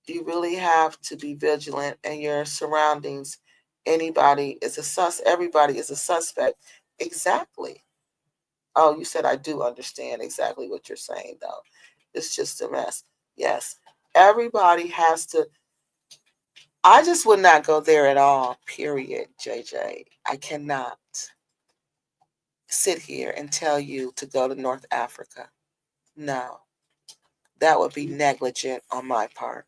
You really have to be vigilant in your surroundings. Everybody is a suspect. Exactly. Oh, you said I do understand exactly what you're saying, though. It's just a mess. Yes. Everybody has to. I just would not go there at all, period, JJ. I cannot sit here and tell you to go to North Africa. No. That would be negligent on my part.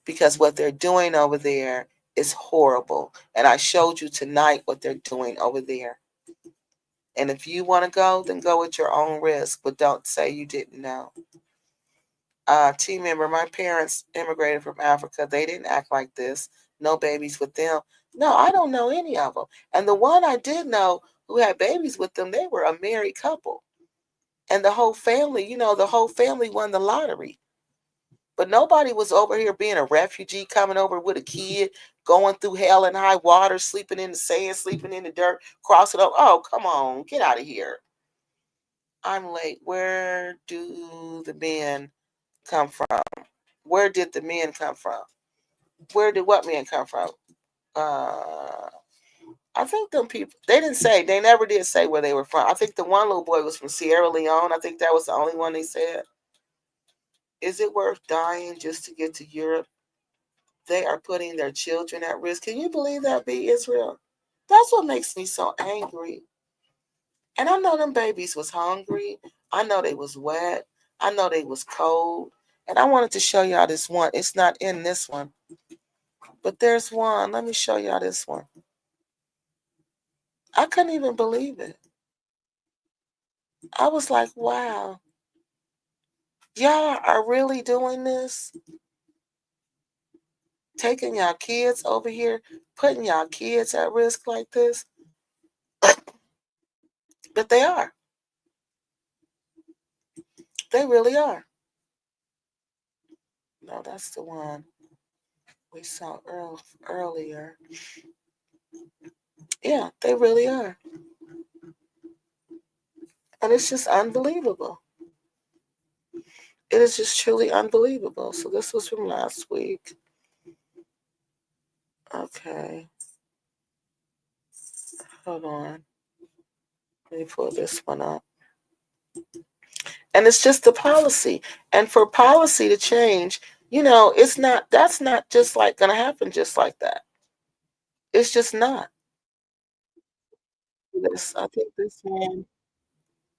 Because what they're doing over there is horrible. And I showed you tonight what they're doing over there. And if you want to go, then go at your own risk. But don't say you didn't know. Team member, my parents immigrated from Africa. They didn't act like this. No babies with them. No, I don't know any of them. And the one I did know who had babies with them, they were a married couple. And the whole family, the whole family won the lottery. But nobody was over here being a refugee, coming over with a kid, going through hell and high water, sleeping in the sand, sleeping in the dirt, crossing up. Oh, come on, get out of here. I'm late. Where do the men come from? Where did the men come from? Where did what men come from? I think them people, they never did say where they were from. I think the one little boy was from Sierra Leone. I think that was the only one they said. Is it worth dying just to get to Europe? They are putting their children at risk. Can you believe that, be Israel? That's what makes me so angry. And I know them babies was hungry. I know they was wet. I know they was cold. And I wanted to show y'all this one. It's not in this one. But there's one. Let me show y'all this one. I couldn't even believe it. I was like, wow. Y'all are really doing this? Taking y'all kids over here, putting y'all kids at risk like this? But they are. They really are. No, that's the one we saw earlier. Yeah, they really are. And it's just unbelievable. It is just truly unbelievable. So this was from last week. Okay. Hold on. Let me pull this one up. And it's just the policy. And for policy to change, that's not just like going to happen just like that. It's just not. I think this one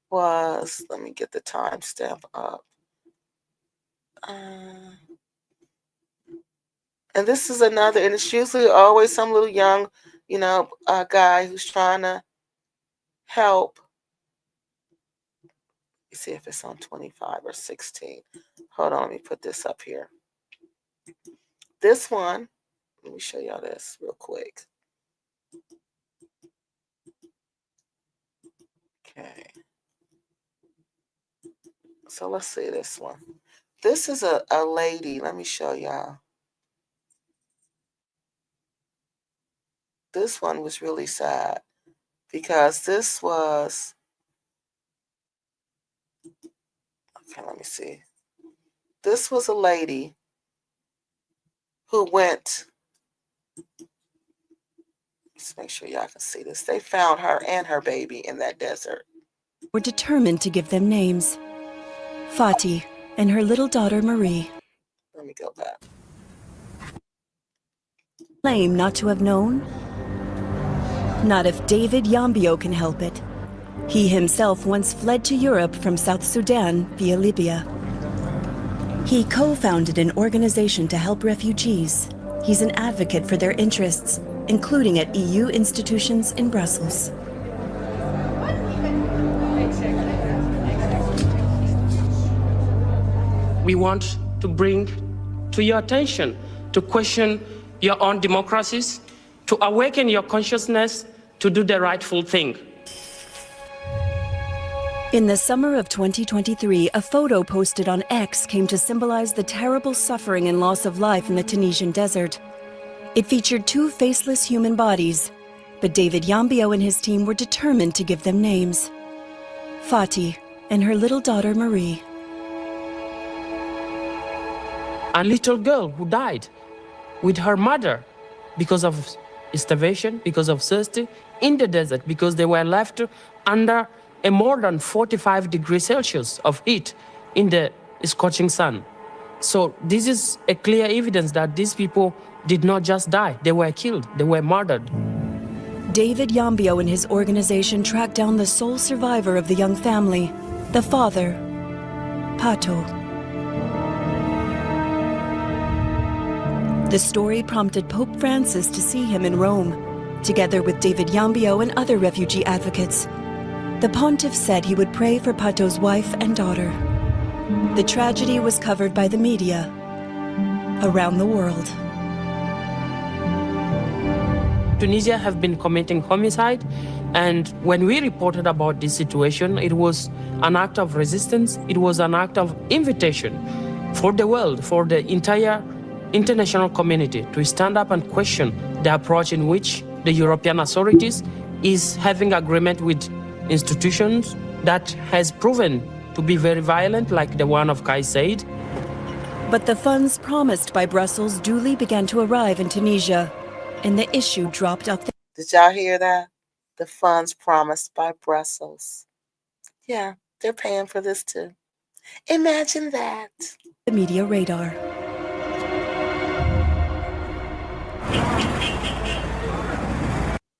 was, let me get the timestamp up. And this is another, and it's usually always some little young, guy who's trying to help. Let's see if it's on 25 or 16. Hold on, let me put this up here. This one, let me show y'all this real quick. Okay. So let's see this one. This is a lady. Let me show y'all. This one was really sad because this was, okay, let me see. This was a lady who went, let's make sure y'all can see this. They found her and her baby in that desert. We're determined to give them names. Fatih and her little daughter Marie. Let me go back. Claim not to have known? Not if David Yambio can help it. He himself once fled to Europe from South Sudan via Libya. He co-founded an organization to help refugees. He's an advocate for their interests, including at EU institutions in Brussels. we want to bring to your attention, to question your own democracies, to awaken your consciousness to do the rightful thing. In the summer of 2023, a photo posted on X came to symbolize the terrible suffering and loss of life in the Tunisian desert. It featured 2 faceless human bodies, but David Yambio and his team were determined to give them names. Fatih and her little daughter Marie. A little girl who died with her mother because of starvation, because of thirst in the desert, because they were left under a more than 45 degrees Celsius of heat in the scorching sun. So this is a clear evidence that these people did not just die, they were killed, they were murdered. David Yambio and his organization tracked down the sole survivor of the young family, the father, Pato. The story prompted Pope Francis to see him in Rome, together with David Yambio and other refugee advocates. The pontiff said he would pray for Pato's wife and daughter. The tragedy was covered by the media around the world. Tunisia have been committing homicide, and when we reported about this situation, it was an act of resistance, it was an act of invitation for the world, for the entire international community to stand up and question the approach in which the European authorities is having agreement with institutions that has proven to be very violent, like the one of Kais Saied. But the funds promised by Brussels duly began to arrive in Tunisia, and the issue dropped off the... Did y'all hear that? The funds promised by Brussels. Yeah, they're paying for this too. Imagine that. The media radar.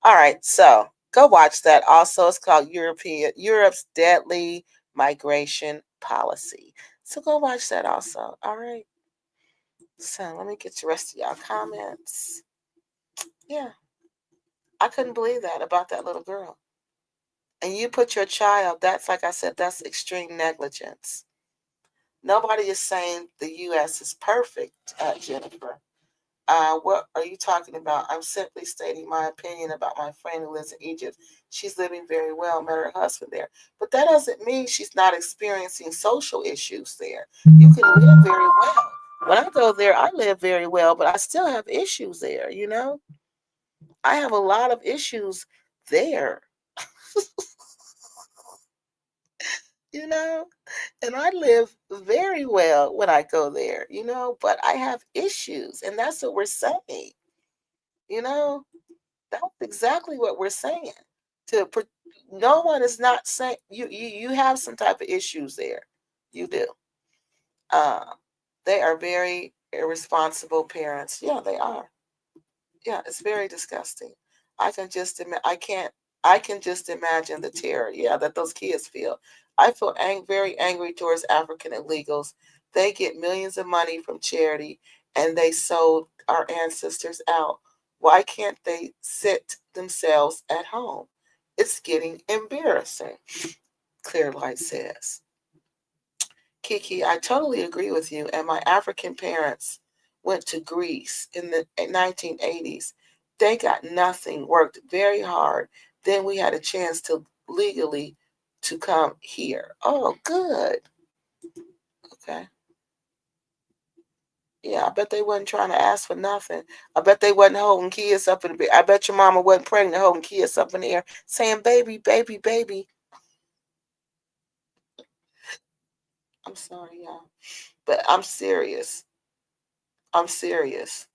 All right, so go watch that. Also, it's called Europe's Deadly Migration Policy. So go watch that also. All right. So let me get the rest of y'all comments. Yeah. I couldn't believe that about that little girl. And you put your child, that's like I said, that's extreme negligence. Nobody is saying the U.S. is perfect, Jennifer. What are you talking about? I'm simply stating my opinion about my friend who lives in Egypt. She's living very well, met her husband there. But that doesn't mean she's not experiencing social issues there. You can live very well. When I go there, I live very well, but I still have issues there, you know? I have a lot of issues there. You know? And I live very well when I go there, you know, but I have issues, and that's what we're saying. You know, that's exactly what we're saying. No one is not saying you have some type of issues there. You do. They are very irresponsible parents. Yeah, they are. Yeah, it's very disgusting. I can just imagine the terror, that those kids feel. I feel very angry towards African illegals. They get millions of money from charity, and they sold our ancestors out. Why can't they sit themselves at home? It's getting embarrassing, Clear Light says. Kiki, I totally agree with you. And my African parents went to Greece in the 1980s. They got nothing, worked very hard. Then we had a chance to legally to come here. Oh, good. Okay. Yeah, I bet they wasn't trying to ask for nothing. I bet they wasn't holding kids up in the air. I bet your mama wasn't pregnant holding kids up in the air saying, baby, baby, baby. I'm sorry, y'all. But I'm serious. I'm serious.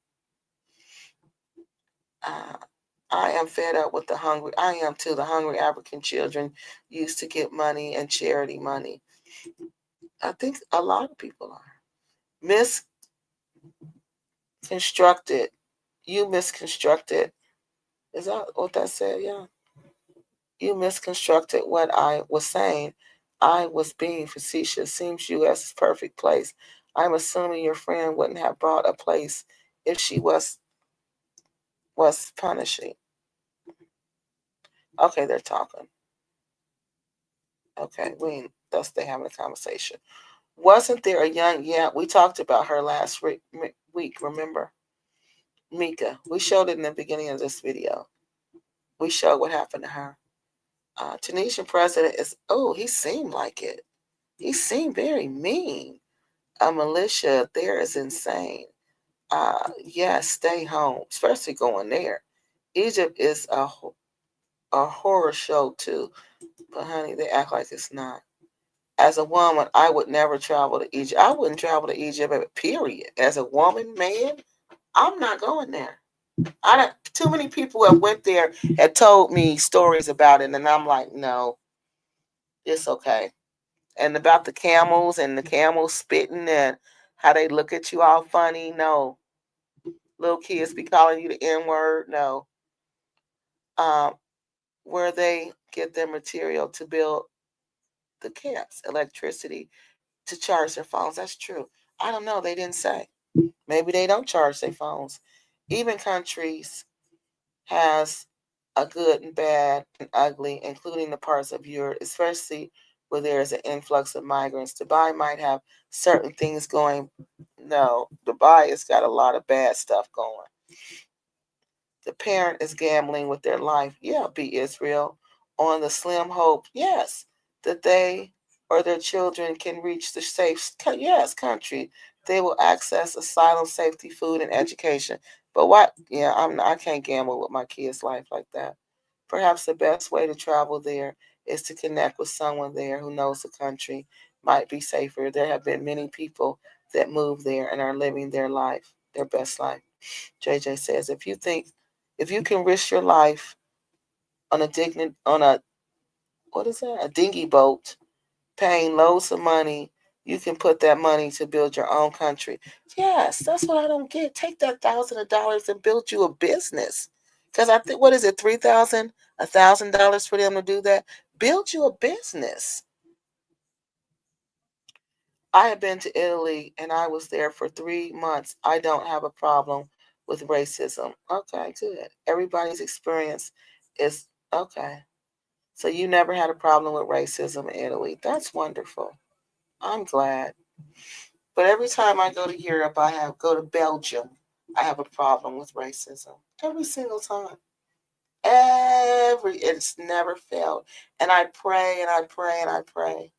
I am fed up with the hungry. I am too. The hungry African children used to get money and charity money. I think a lot of people are. Misconstructed. You misconstructed. Is that what that said? Yeah. You misconstructed what I was saying. I was being facetious. Seems U.S. is perfect place. I'm assuming your friend wouldn't have brought a place if she was punishing. Okay, they're talking. Okay, thus they having a conversation. Wasn't there a young, yeah, we talked about her last week, remember? Mika. We showed it in the beginning of this video. We showed what happened to her. Tunisian president is, he seemed like it. He seemed very mean. A militia there is insane. Yes, stay home, especially going there. Egypt is a horror show too, but honey, they act like it's not. As a woman, I would never travel to Egypt. I wouldn't travel to Egypt, period. As a woman, man, I'm not going there. Too many people who have went there had told me stories about it, and I'm like, no, it's okay. And about the camels and the camels spitting and how they look at you all funny, no. Little kids be calling you the N-word, no. Where they get their material to build the camps, electricity to charge their phones. That's true. I don't know. They didn't say. Maybe they don't charge their phones. Even countries has a good and bad and ugly, including the parts of Europe, especially where there is an influx of migrants. Dubai might have certain things going. No, Dubai has got a lot of bad stuff going. The parent is gambling with their life. Yeah, be Israel. On the slim hope, yes, that they or their children can reach the safe, country. They will access asylum, safety, food, and education. But what? Yeah, I can't gamble with my kids' life like that. Perhaps the best way to travel there is to connect with someone there who knows the country. Might be safer. There have been many people that move there and are living their life, their best life. JJ says, if you can risk your life on a dinghy boat, paying loads of money, you can put that money to build your own country. Yes, that's what I don't get. Take that $1,000 and build you a business. Because I think, what is it, $3,000, $1,000 for them to do that? Build you a business. I have been to Italy and I was there for 3 months. I don't have a problem with racism. Okay, good. Everybody's experience is okay. So you never had a problem with racism in Italy. That's wonderful. I'm glad. But every time I go to Europe, go to Belgium, I have a problem with racism. Every single time. It's never failed. And I pray and I pray and I pray.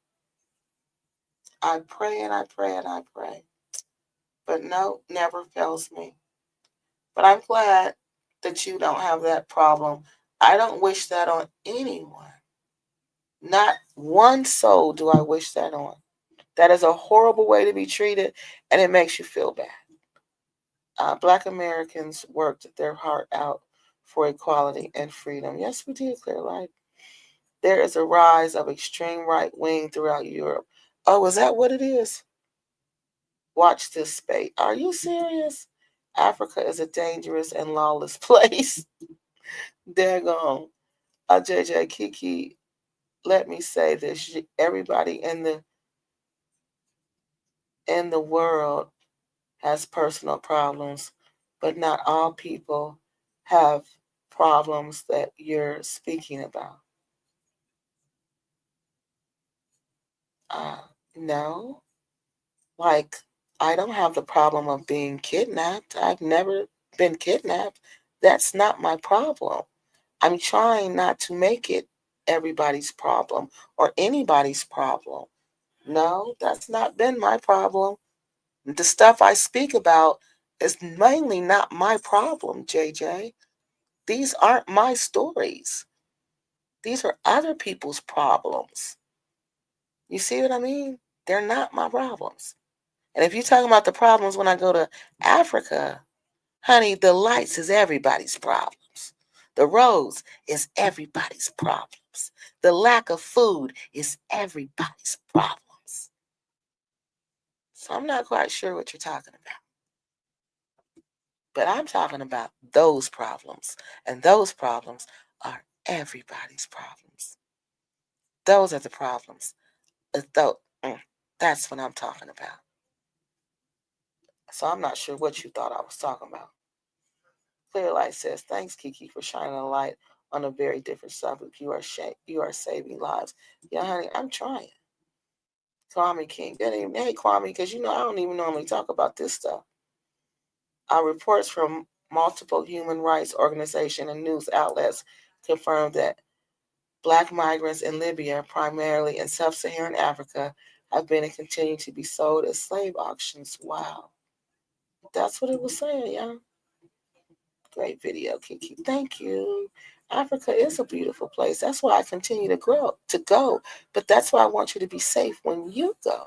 I pray and I pray and I pray. But no, never fails me. But I'm glad that you don't have that problem. I don't wish that on anyone. Not one soul do I wish that on. That is a horrible way to be treated, and it makes you feel bad. Black Americans worked their heart out for equality and freedom. Yes, we did, Clear Light. There is a rise of extreme right wing throughout Europe. Oh, is that what it is? Watch this space. Are you serious? Africa is a dangerous and lawless place. Daggone. JJ Kiki, let me say this. Everybody in the world has personal problems, but not all people have problems that you're speaking about. No. Like, I don't have the problem of being kidnapped. I've never been kidnapped. That's not my problem. I'm trying not to make it everybody's problem or anybody's problem. No, that's not been my problem. The stuff I speak about is mainly not my problem, JJ. These aren't my stories. These are other people's problems. You see what I mean? They're not my problems. And if you're talking about the problems when I go to Africa, honey, the lights is everybody's problems. The roads is everybody's problems. The lack of food is everybody's problems. So I'm not quite sure what you're talking about. But I'm talking about those problems. And those problems are everybody's problems. Those are the problems. That's what I'm talking about. So I'm not sure what you thought I was talking about. Clear Light says, thanks, Kiki, for shining a light on a very different subject. You are saving lives. Yeah, honey, I'm trying. Kwame King. Hey, Kwame, because I don't even normally talk about this stuff. Reports from multiple human rights organizations and news outlets confirm that Black migrants in Libya, primarily in sub-Saharan Africa, have been and continue to be sold as slave auctions. Wow. That's what it was saying, yeah. Great video, Kiki. Thank you. Africa is a beautiful place. That's why I continue to go. But that's why I want you to be safe when you go.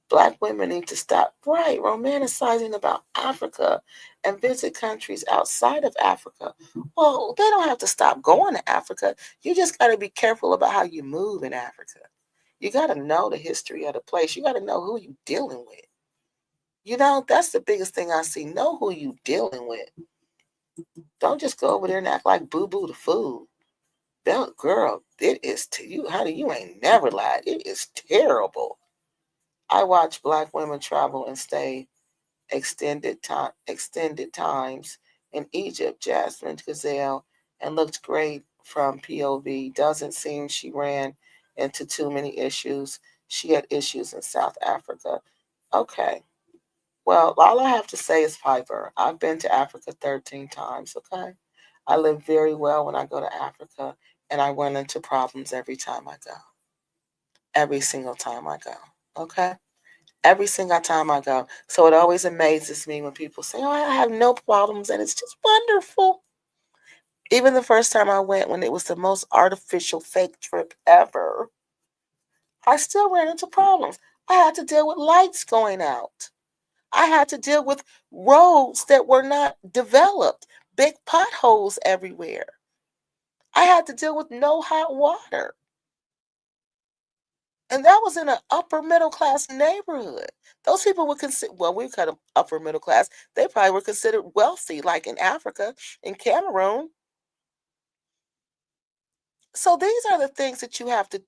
Black women need to stop romanticizing about Africa and visit countries outside of Africa. Well, they don't have to stop going to Africa. You just got to be careful about how you move in Africa. You got to know the history of the place. You got to know who you're dealing with. That's the biggest thing I see. Know who you're dealing with. Don't just go over there and act like boo-boo the food. Girl, it is to you. Honey, you ain't never lied. It is terrible. I watch Black women travel and stay extended times in Egypt. Jasmine Gazelle, and looked great from POV. Doesn't seem she ran into too many issues. She had issues in South Africa. Okay. Well, all I have to say is Piper. I've been to Africa 13 times, okay? I live very well when I go to Africa, and I run into problems every time I go. Every single time I go, okay? Every single time I go. So it always amazes me when people say, oh, I have no problems, and it's just wonderful. Even the first time I went, when it was the most artificial fake trip ever, I still ran into problems. I had to deal with lights going out. I had to deal with roads that were not developed, big potholes everywhere. I had to deal with no hot water. And that was in an upper middle class neighborhood. Those people were considered, well, we cut them upper middle class. They probably were considered wealthy, like in Africa, in Cameroon. So these are the things that you have to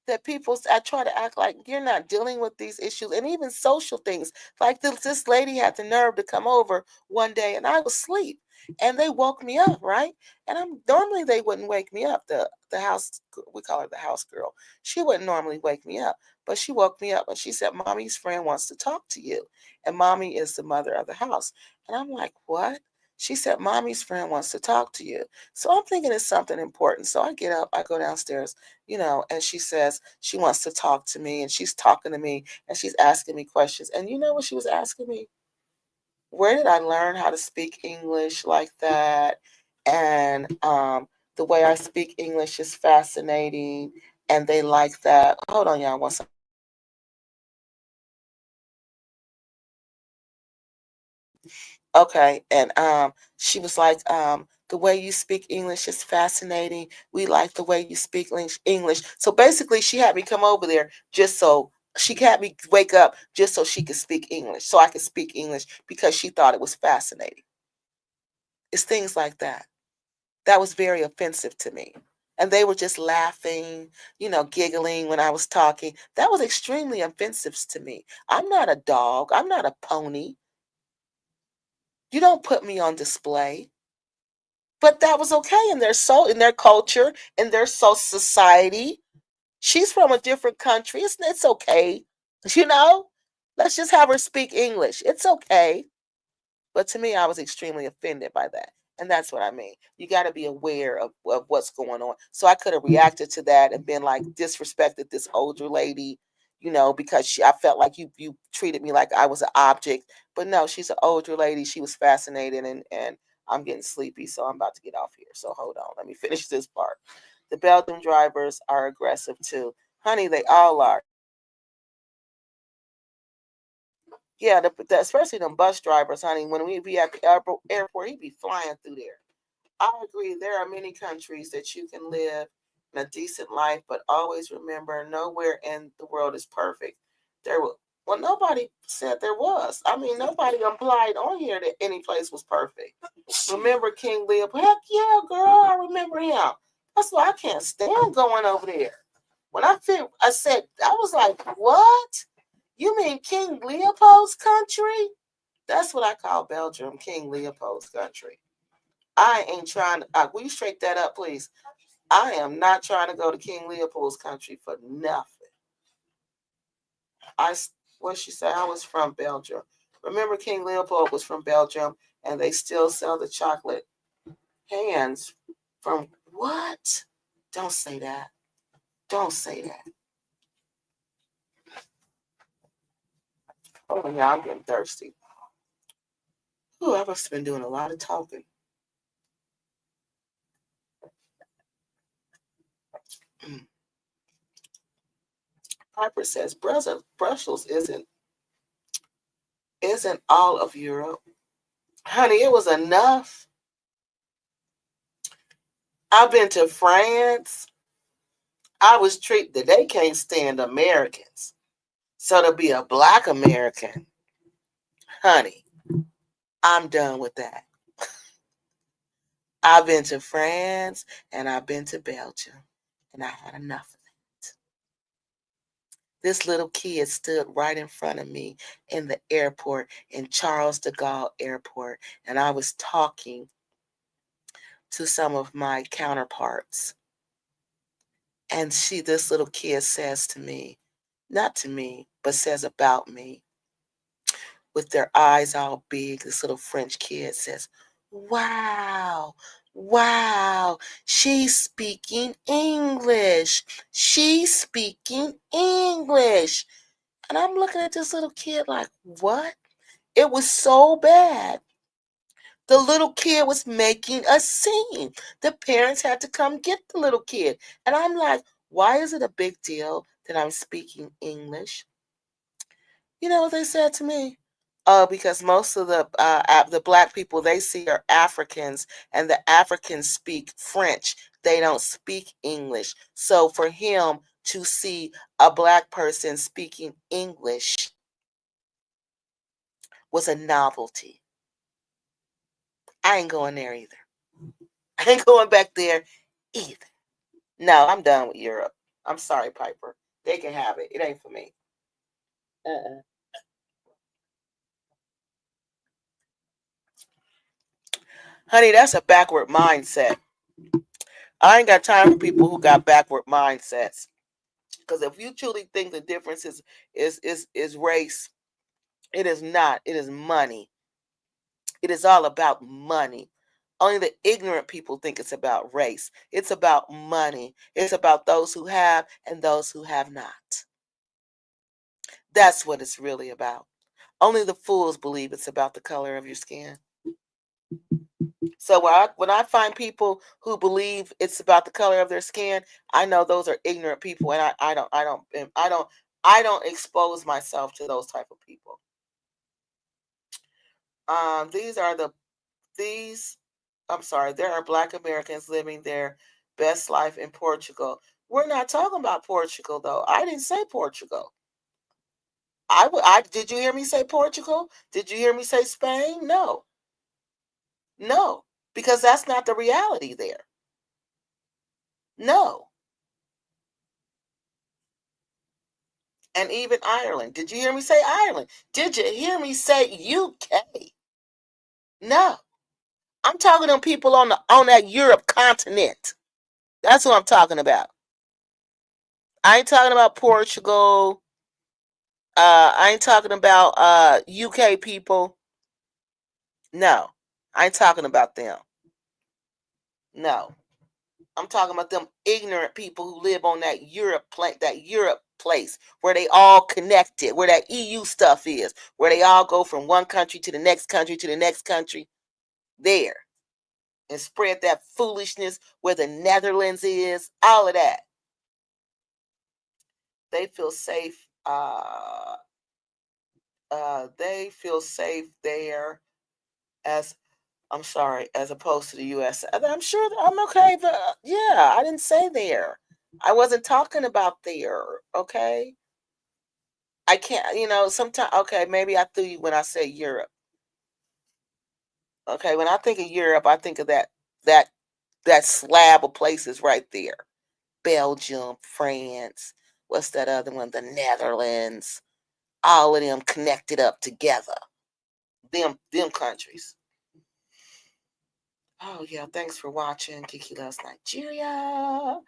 that people, I try to act like you're not dealing with these issues, and even social things. Like this lady had the nerve to come over one day, and I was asleep, and they woke me up, right? And normally they wouldn't wake me up. The house, we call her the house girl. She wouldn't normally wake me up, but she woke me up, and she said, "Mommy's friend wants to talk to you," and Mommy is the mother of the house. And I'm like, "What?" She said, "Mommy's friend wants to talk to you." So I'm thinking it's something important. So I get up, I go downstairs, and she says she wants to talk to me, and she's talking to me, and she's asking me questions. And you know what she was asking me? Where did I learn how to speak English like that? And the way I speak English is fascinating, and they like that. Hold on, y'all, one second. Okay, and she was like, the way you speak English is fascinating. We like the way you speak English. So basically, she had me come over there just so she had me wake up just so she could speak English, so I could speak English because she thought it was fascinating. It's things like that. That was very offensive to me. And they were just laughing, giggling when I was talking. That was extremely offensive to me. I'm not a dog. I'm not a pony. You don't put me on display. But that was okay in their culture, in their society. She's from a different country. It's okay. Let's just have her speak English. It's okay. But to me, I was extremely offended by that. And that's what I mean. You got to be aware of what's going on. So I could have reacted to that and been like, disrespected this older lady, because I felt like you treated me like I was an object. But no, she's an older lady. She was fascinated, and I'm getting sleepy, so I'm about to get off here. So hold on. Let me finish this part. The Belgian drivers are aggressive too. Honey, they all are. Yeah, especially them bus drivers, honey. When we be at the airport, he be flying through there. I agree. There are many countries that you can live in a decent life, but always remember, nowhere in the world is perfect. Well, nobody said there was. I mean, nobody implied on here that any place was perfect. Remember King Leopold? Heck yeah, girl, I remember him. That's why I can't stand going over there. When I was like, what? You mean King Leopold's country? That's what I call Belgium, King Leopold's country. I ain't trying to, will you straighten that up, please? I am not trying to go to King Leopold's country for nothing. what she said, I was from Belgium. Remember, King Leopold was from Belgium, and they still sell the chocolate hands from what? Don't say that. Don't say that. Oh, yeah, I'm getting thirsty. Ooh, I must have been doing a lot of talking. Piper says Brussels isn't all of Europe. Honey, it was enough. I've been to France. I was treated that they can't stand Americans. So to be a Black American, honey, I'm done with that. I've been to France and I've been to Belgium, and I had enough of it. This little kid stood right in front of me in the airport, in Charles de Gaulle Airport, and I was talking to some of my counterparts. And this little kid says to me, not to me, but says about me, with their eyes all big, this little French kid says, wow, she's speaking English. She's speaking English. And I'm looking at this little kid like, what? It was so bad. The little kid was making a scene. The parents had to come get the little kid. And I'm like, why is it a big deal that I'm speaking English? You know what they said to me? Because most of the Black people they see are Africans, and the Africans speak French. They don't speak English. So for him to see a Black person speaking English was a novelty. I ain't going there either. I ain't going back there either. No, I'm done with Europe. I'm sorry, Piper. They can have it. It ain't for me. Honey, that's a backward mindset. I ain't got time for people who got backward mindsets. Because if you truly think the difference is race, it is not. It is money. It is all about money. Only the ignorant people think it's about race. It's about money. It's about those who have and those who have not. That's what it's really about. Only the fools believe it's about the color of your skin. So when I find people who believe it's about the color of their skin, I know those are ignorant people, and I don't expose myself to those type of people. There are Black Americans living their best life in Portugal. We're not talking about Portugal, though. I didn't say Portugal. Did you hear me say Portugal? Did you hear me say Spain? No, because that's not the reality there. No. And even Ireland. Did you hear me say Ireland? Did you hear me say UK? No. I'm talking to people on that Europe continent. That's what I'm talking about. I ain't talking about Portugal. I ain't talking about UK people. No. I ain't talking about them. No. I'm talking about them ignorant people who live on that Europe place where they all connected, where that EU stuff is, where they all go from one country to the next country to the next country. There. And spread that foolishness where the Netherlands is, all of that. They feel safe. They feel safe there as opposed to the US. I'm sure I'm okay, but yeah, I didn't say there. I wasn't talking about there, okay? I can't, sometimes, okay, maybe I threw you when I say Europe. Okay, when I think of Europe, I think of that slab of places right there. Belgium, France, what's that other one? The Netherlands. All of them connected up together. Them countries. Oh, yeah, thanks for watching. Kiki Loves Nigeria.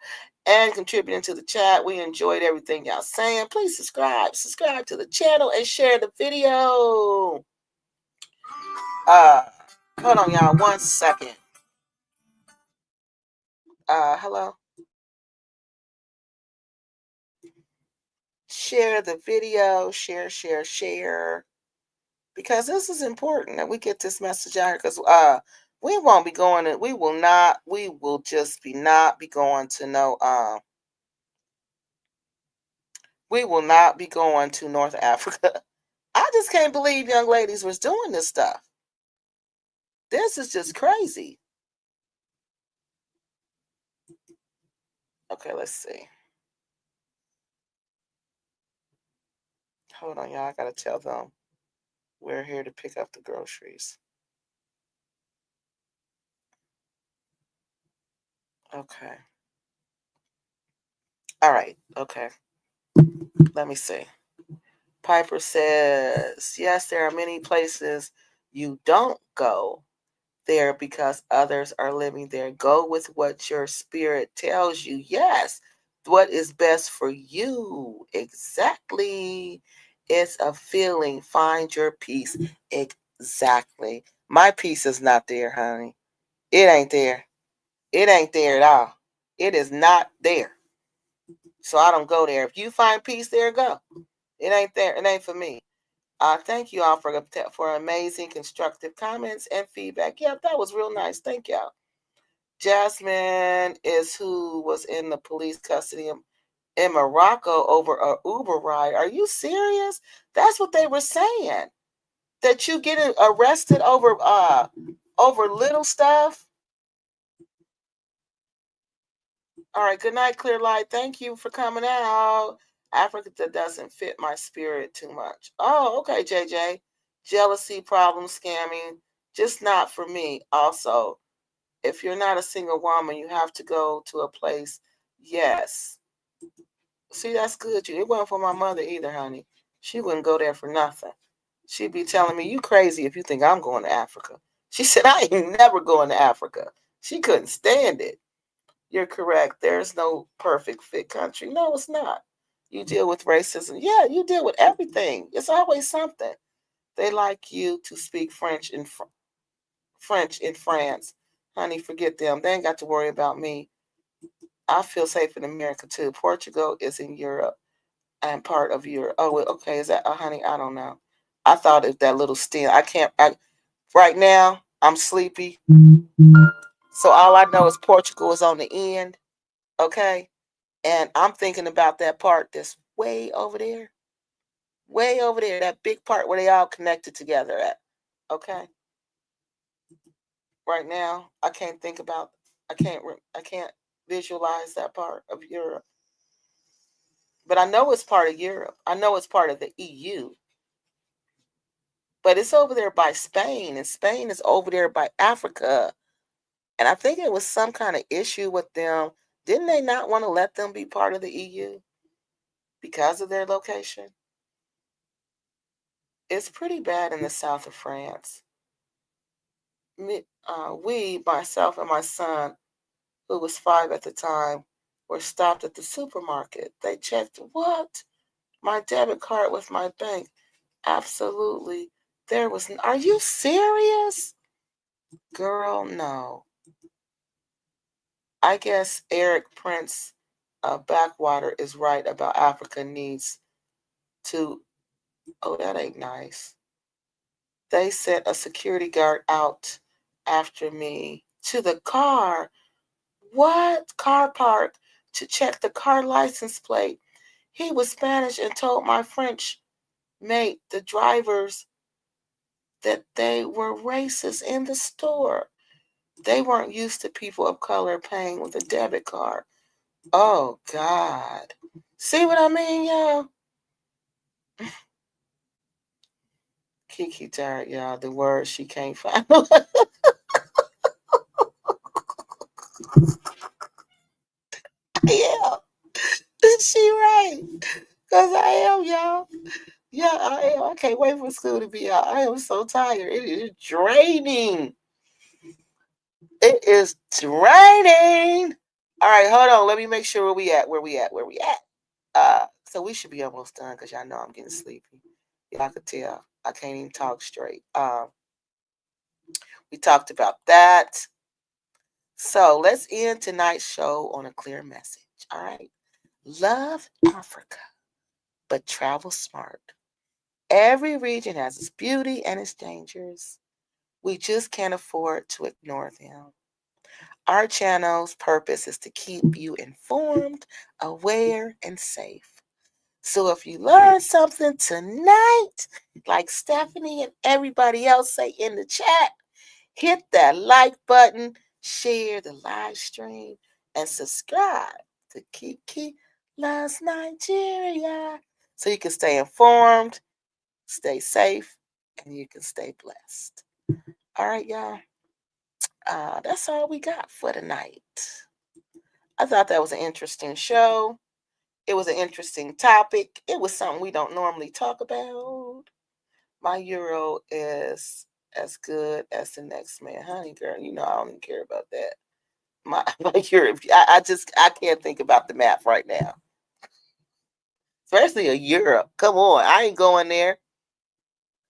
and contributing to the chat. We enjoyed everything y'all saying. Please subscribe to the channel, and share the video. Hold on, y'all, 1 second. Hello. Share the video, share, because this is important that we get this message out here, because we won't be going to, we will just be not be going to no, we will not be going to North Africa. I just can't believe young ladies was doing this stuff. This is just crazy. Okay, let's see. Hold on, y'all. I gotta tell them we're here to pick up the groceries. Okay. All right. Okay. Let me see. Piper says, yes, there are many places you don't go there because others are living there. Go with what your spirit tells you. Yes. What is best for you? Exactly. It's a feeling. Find your peace. Exactly. My peace is not there, honey. It ain't there. It ain't there at all. It is not there. So I don't go there. If you find peace there, go. It ain't there. It ain't for me. Thank you all for amazing constructive comments and feedback. Yep, that was real nice. Thank y'all. Jasmine is who was in the police custody in Morocco over an Uber ride. Are you serious? That's what they were saying. That you get arrested over little stuff. All right. Good night, Clear Light. Thank you for coming out. Africa doesn't fit my spirit too much. Oh, okay, JJ. Jealousy, problem, scamming, just not for me. Also, if you're not a single woman, you have to go to a place. Yes. See, that's good. It wasn't for my mother either, honey. She wouldn't go there for nothing. She'd be telling me, you crazy if you think I'm going to Africa. She said, I ain't never going to Africa. She couldn't stand it. You're correct. There's no perfect fit country. No, it's not. You deal with racism. Yeah, you deal with everything. It's always something. They like you to speak French in France. Honey, forget them. They ain't got to worry about me. I feel safe in America, too. Portugal is in Europe and part of Europe. Oh, okay. Is that, honey, I don't know. I thought it that little stint. Right now, I'm sleepy. So all I know is Portugal is on the end. Okay. And I'm thinking about that part that's way over there. Way over there. That big part where they all connected together at. Okay. Right now, I can't visualize that part of Europe. But I know it's part of Europe. I know it's part of the EU. But it's over there by Spain. And Spain is over there by Africa. And I think it was some kind of issue with them. Didn't they not want to let them be part of the EU because of their location? It's pretty bad in the south of France. Myself and my son, who was 5 at the time, were stopped at the supermarket. They checked my debit card with my bank. Absolutely. Are you serious? Girl, no. I guess Eric Prince Backwater is right about Africa needs to. Oh, that ain't nice. They sent a security guard out after me to the car. What? Car park to check the car license plate. He was Spanish and told my French mate, the drivers, that they were racist in the store. They weren't used to people of color paying with a debit card. Oh, God. See what I mean, y'all? Kiki tired, y'all. The word she can't find. Yeah. Is she right? Because I am, y'all. Yeah, I am. I can't wait for school to be out. I am so tired. It is draining. It is draining. All right, hold on. Let me make sure where we at. So we should be almost done because y'all know I'm getting sleepy. Y'all could tell I can't even talk straight. We talked about that. So let's end tonight's show on a clear message. All right. Love Africa, but travel smart. Every region has its beauty and its dangers. We just can't afford to ignore them. Our channel's purpose is to keep you informed, aware, and safe. So if you learned something tonight, like Stephanie and everybody else say in the chat, hit that like button, share the live stream, and subscribe to Kiki Loves Nigeria so you can stay informed, stay safe, and you can stay blessed. All right, y'all. That's all we got for tonight. I thought that was an interesting show. It was an interesting topic. It was something we don't normally talk about. My euro is as good as the next man. Honey, girl, you know I don't even care about that. My euro, I can't think about the math right now. Especially a euro. Come on, I ain't going there.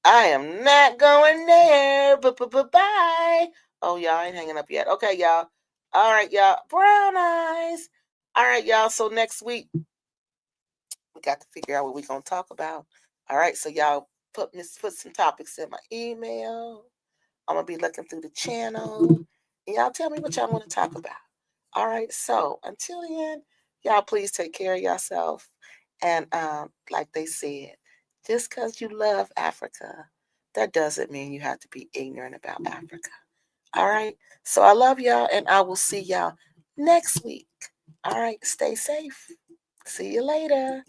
I am not going there. Bye. Oh, y'all ain't hanging up yet. Okay, y'all. All right, y'all. Brown eyes. All right, y'all. So next week, we got to figure out what we're going to talk about. All right, so y'all put some topics in my email. I'm going to be looking through the channel. And y'all tell me what y'all want to talk about. All right, so until then, y'all please take care of yourself. And like they said, just because you love Africa, that doesn't mean you have to be ignorant about Africa. All right, so I love y'all, and I will see y'all next week. All right, stay safe. See you later.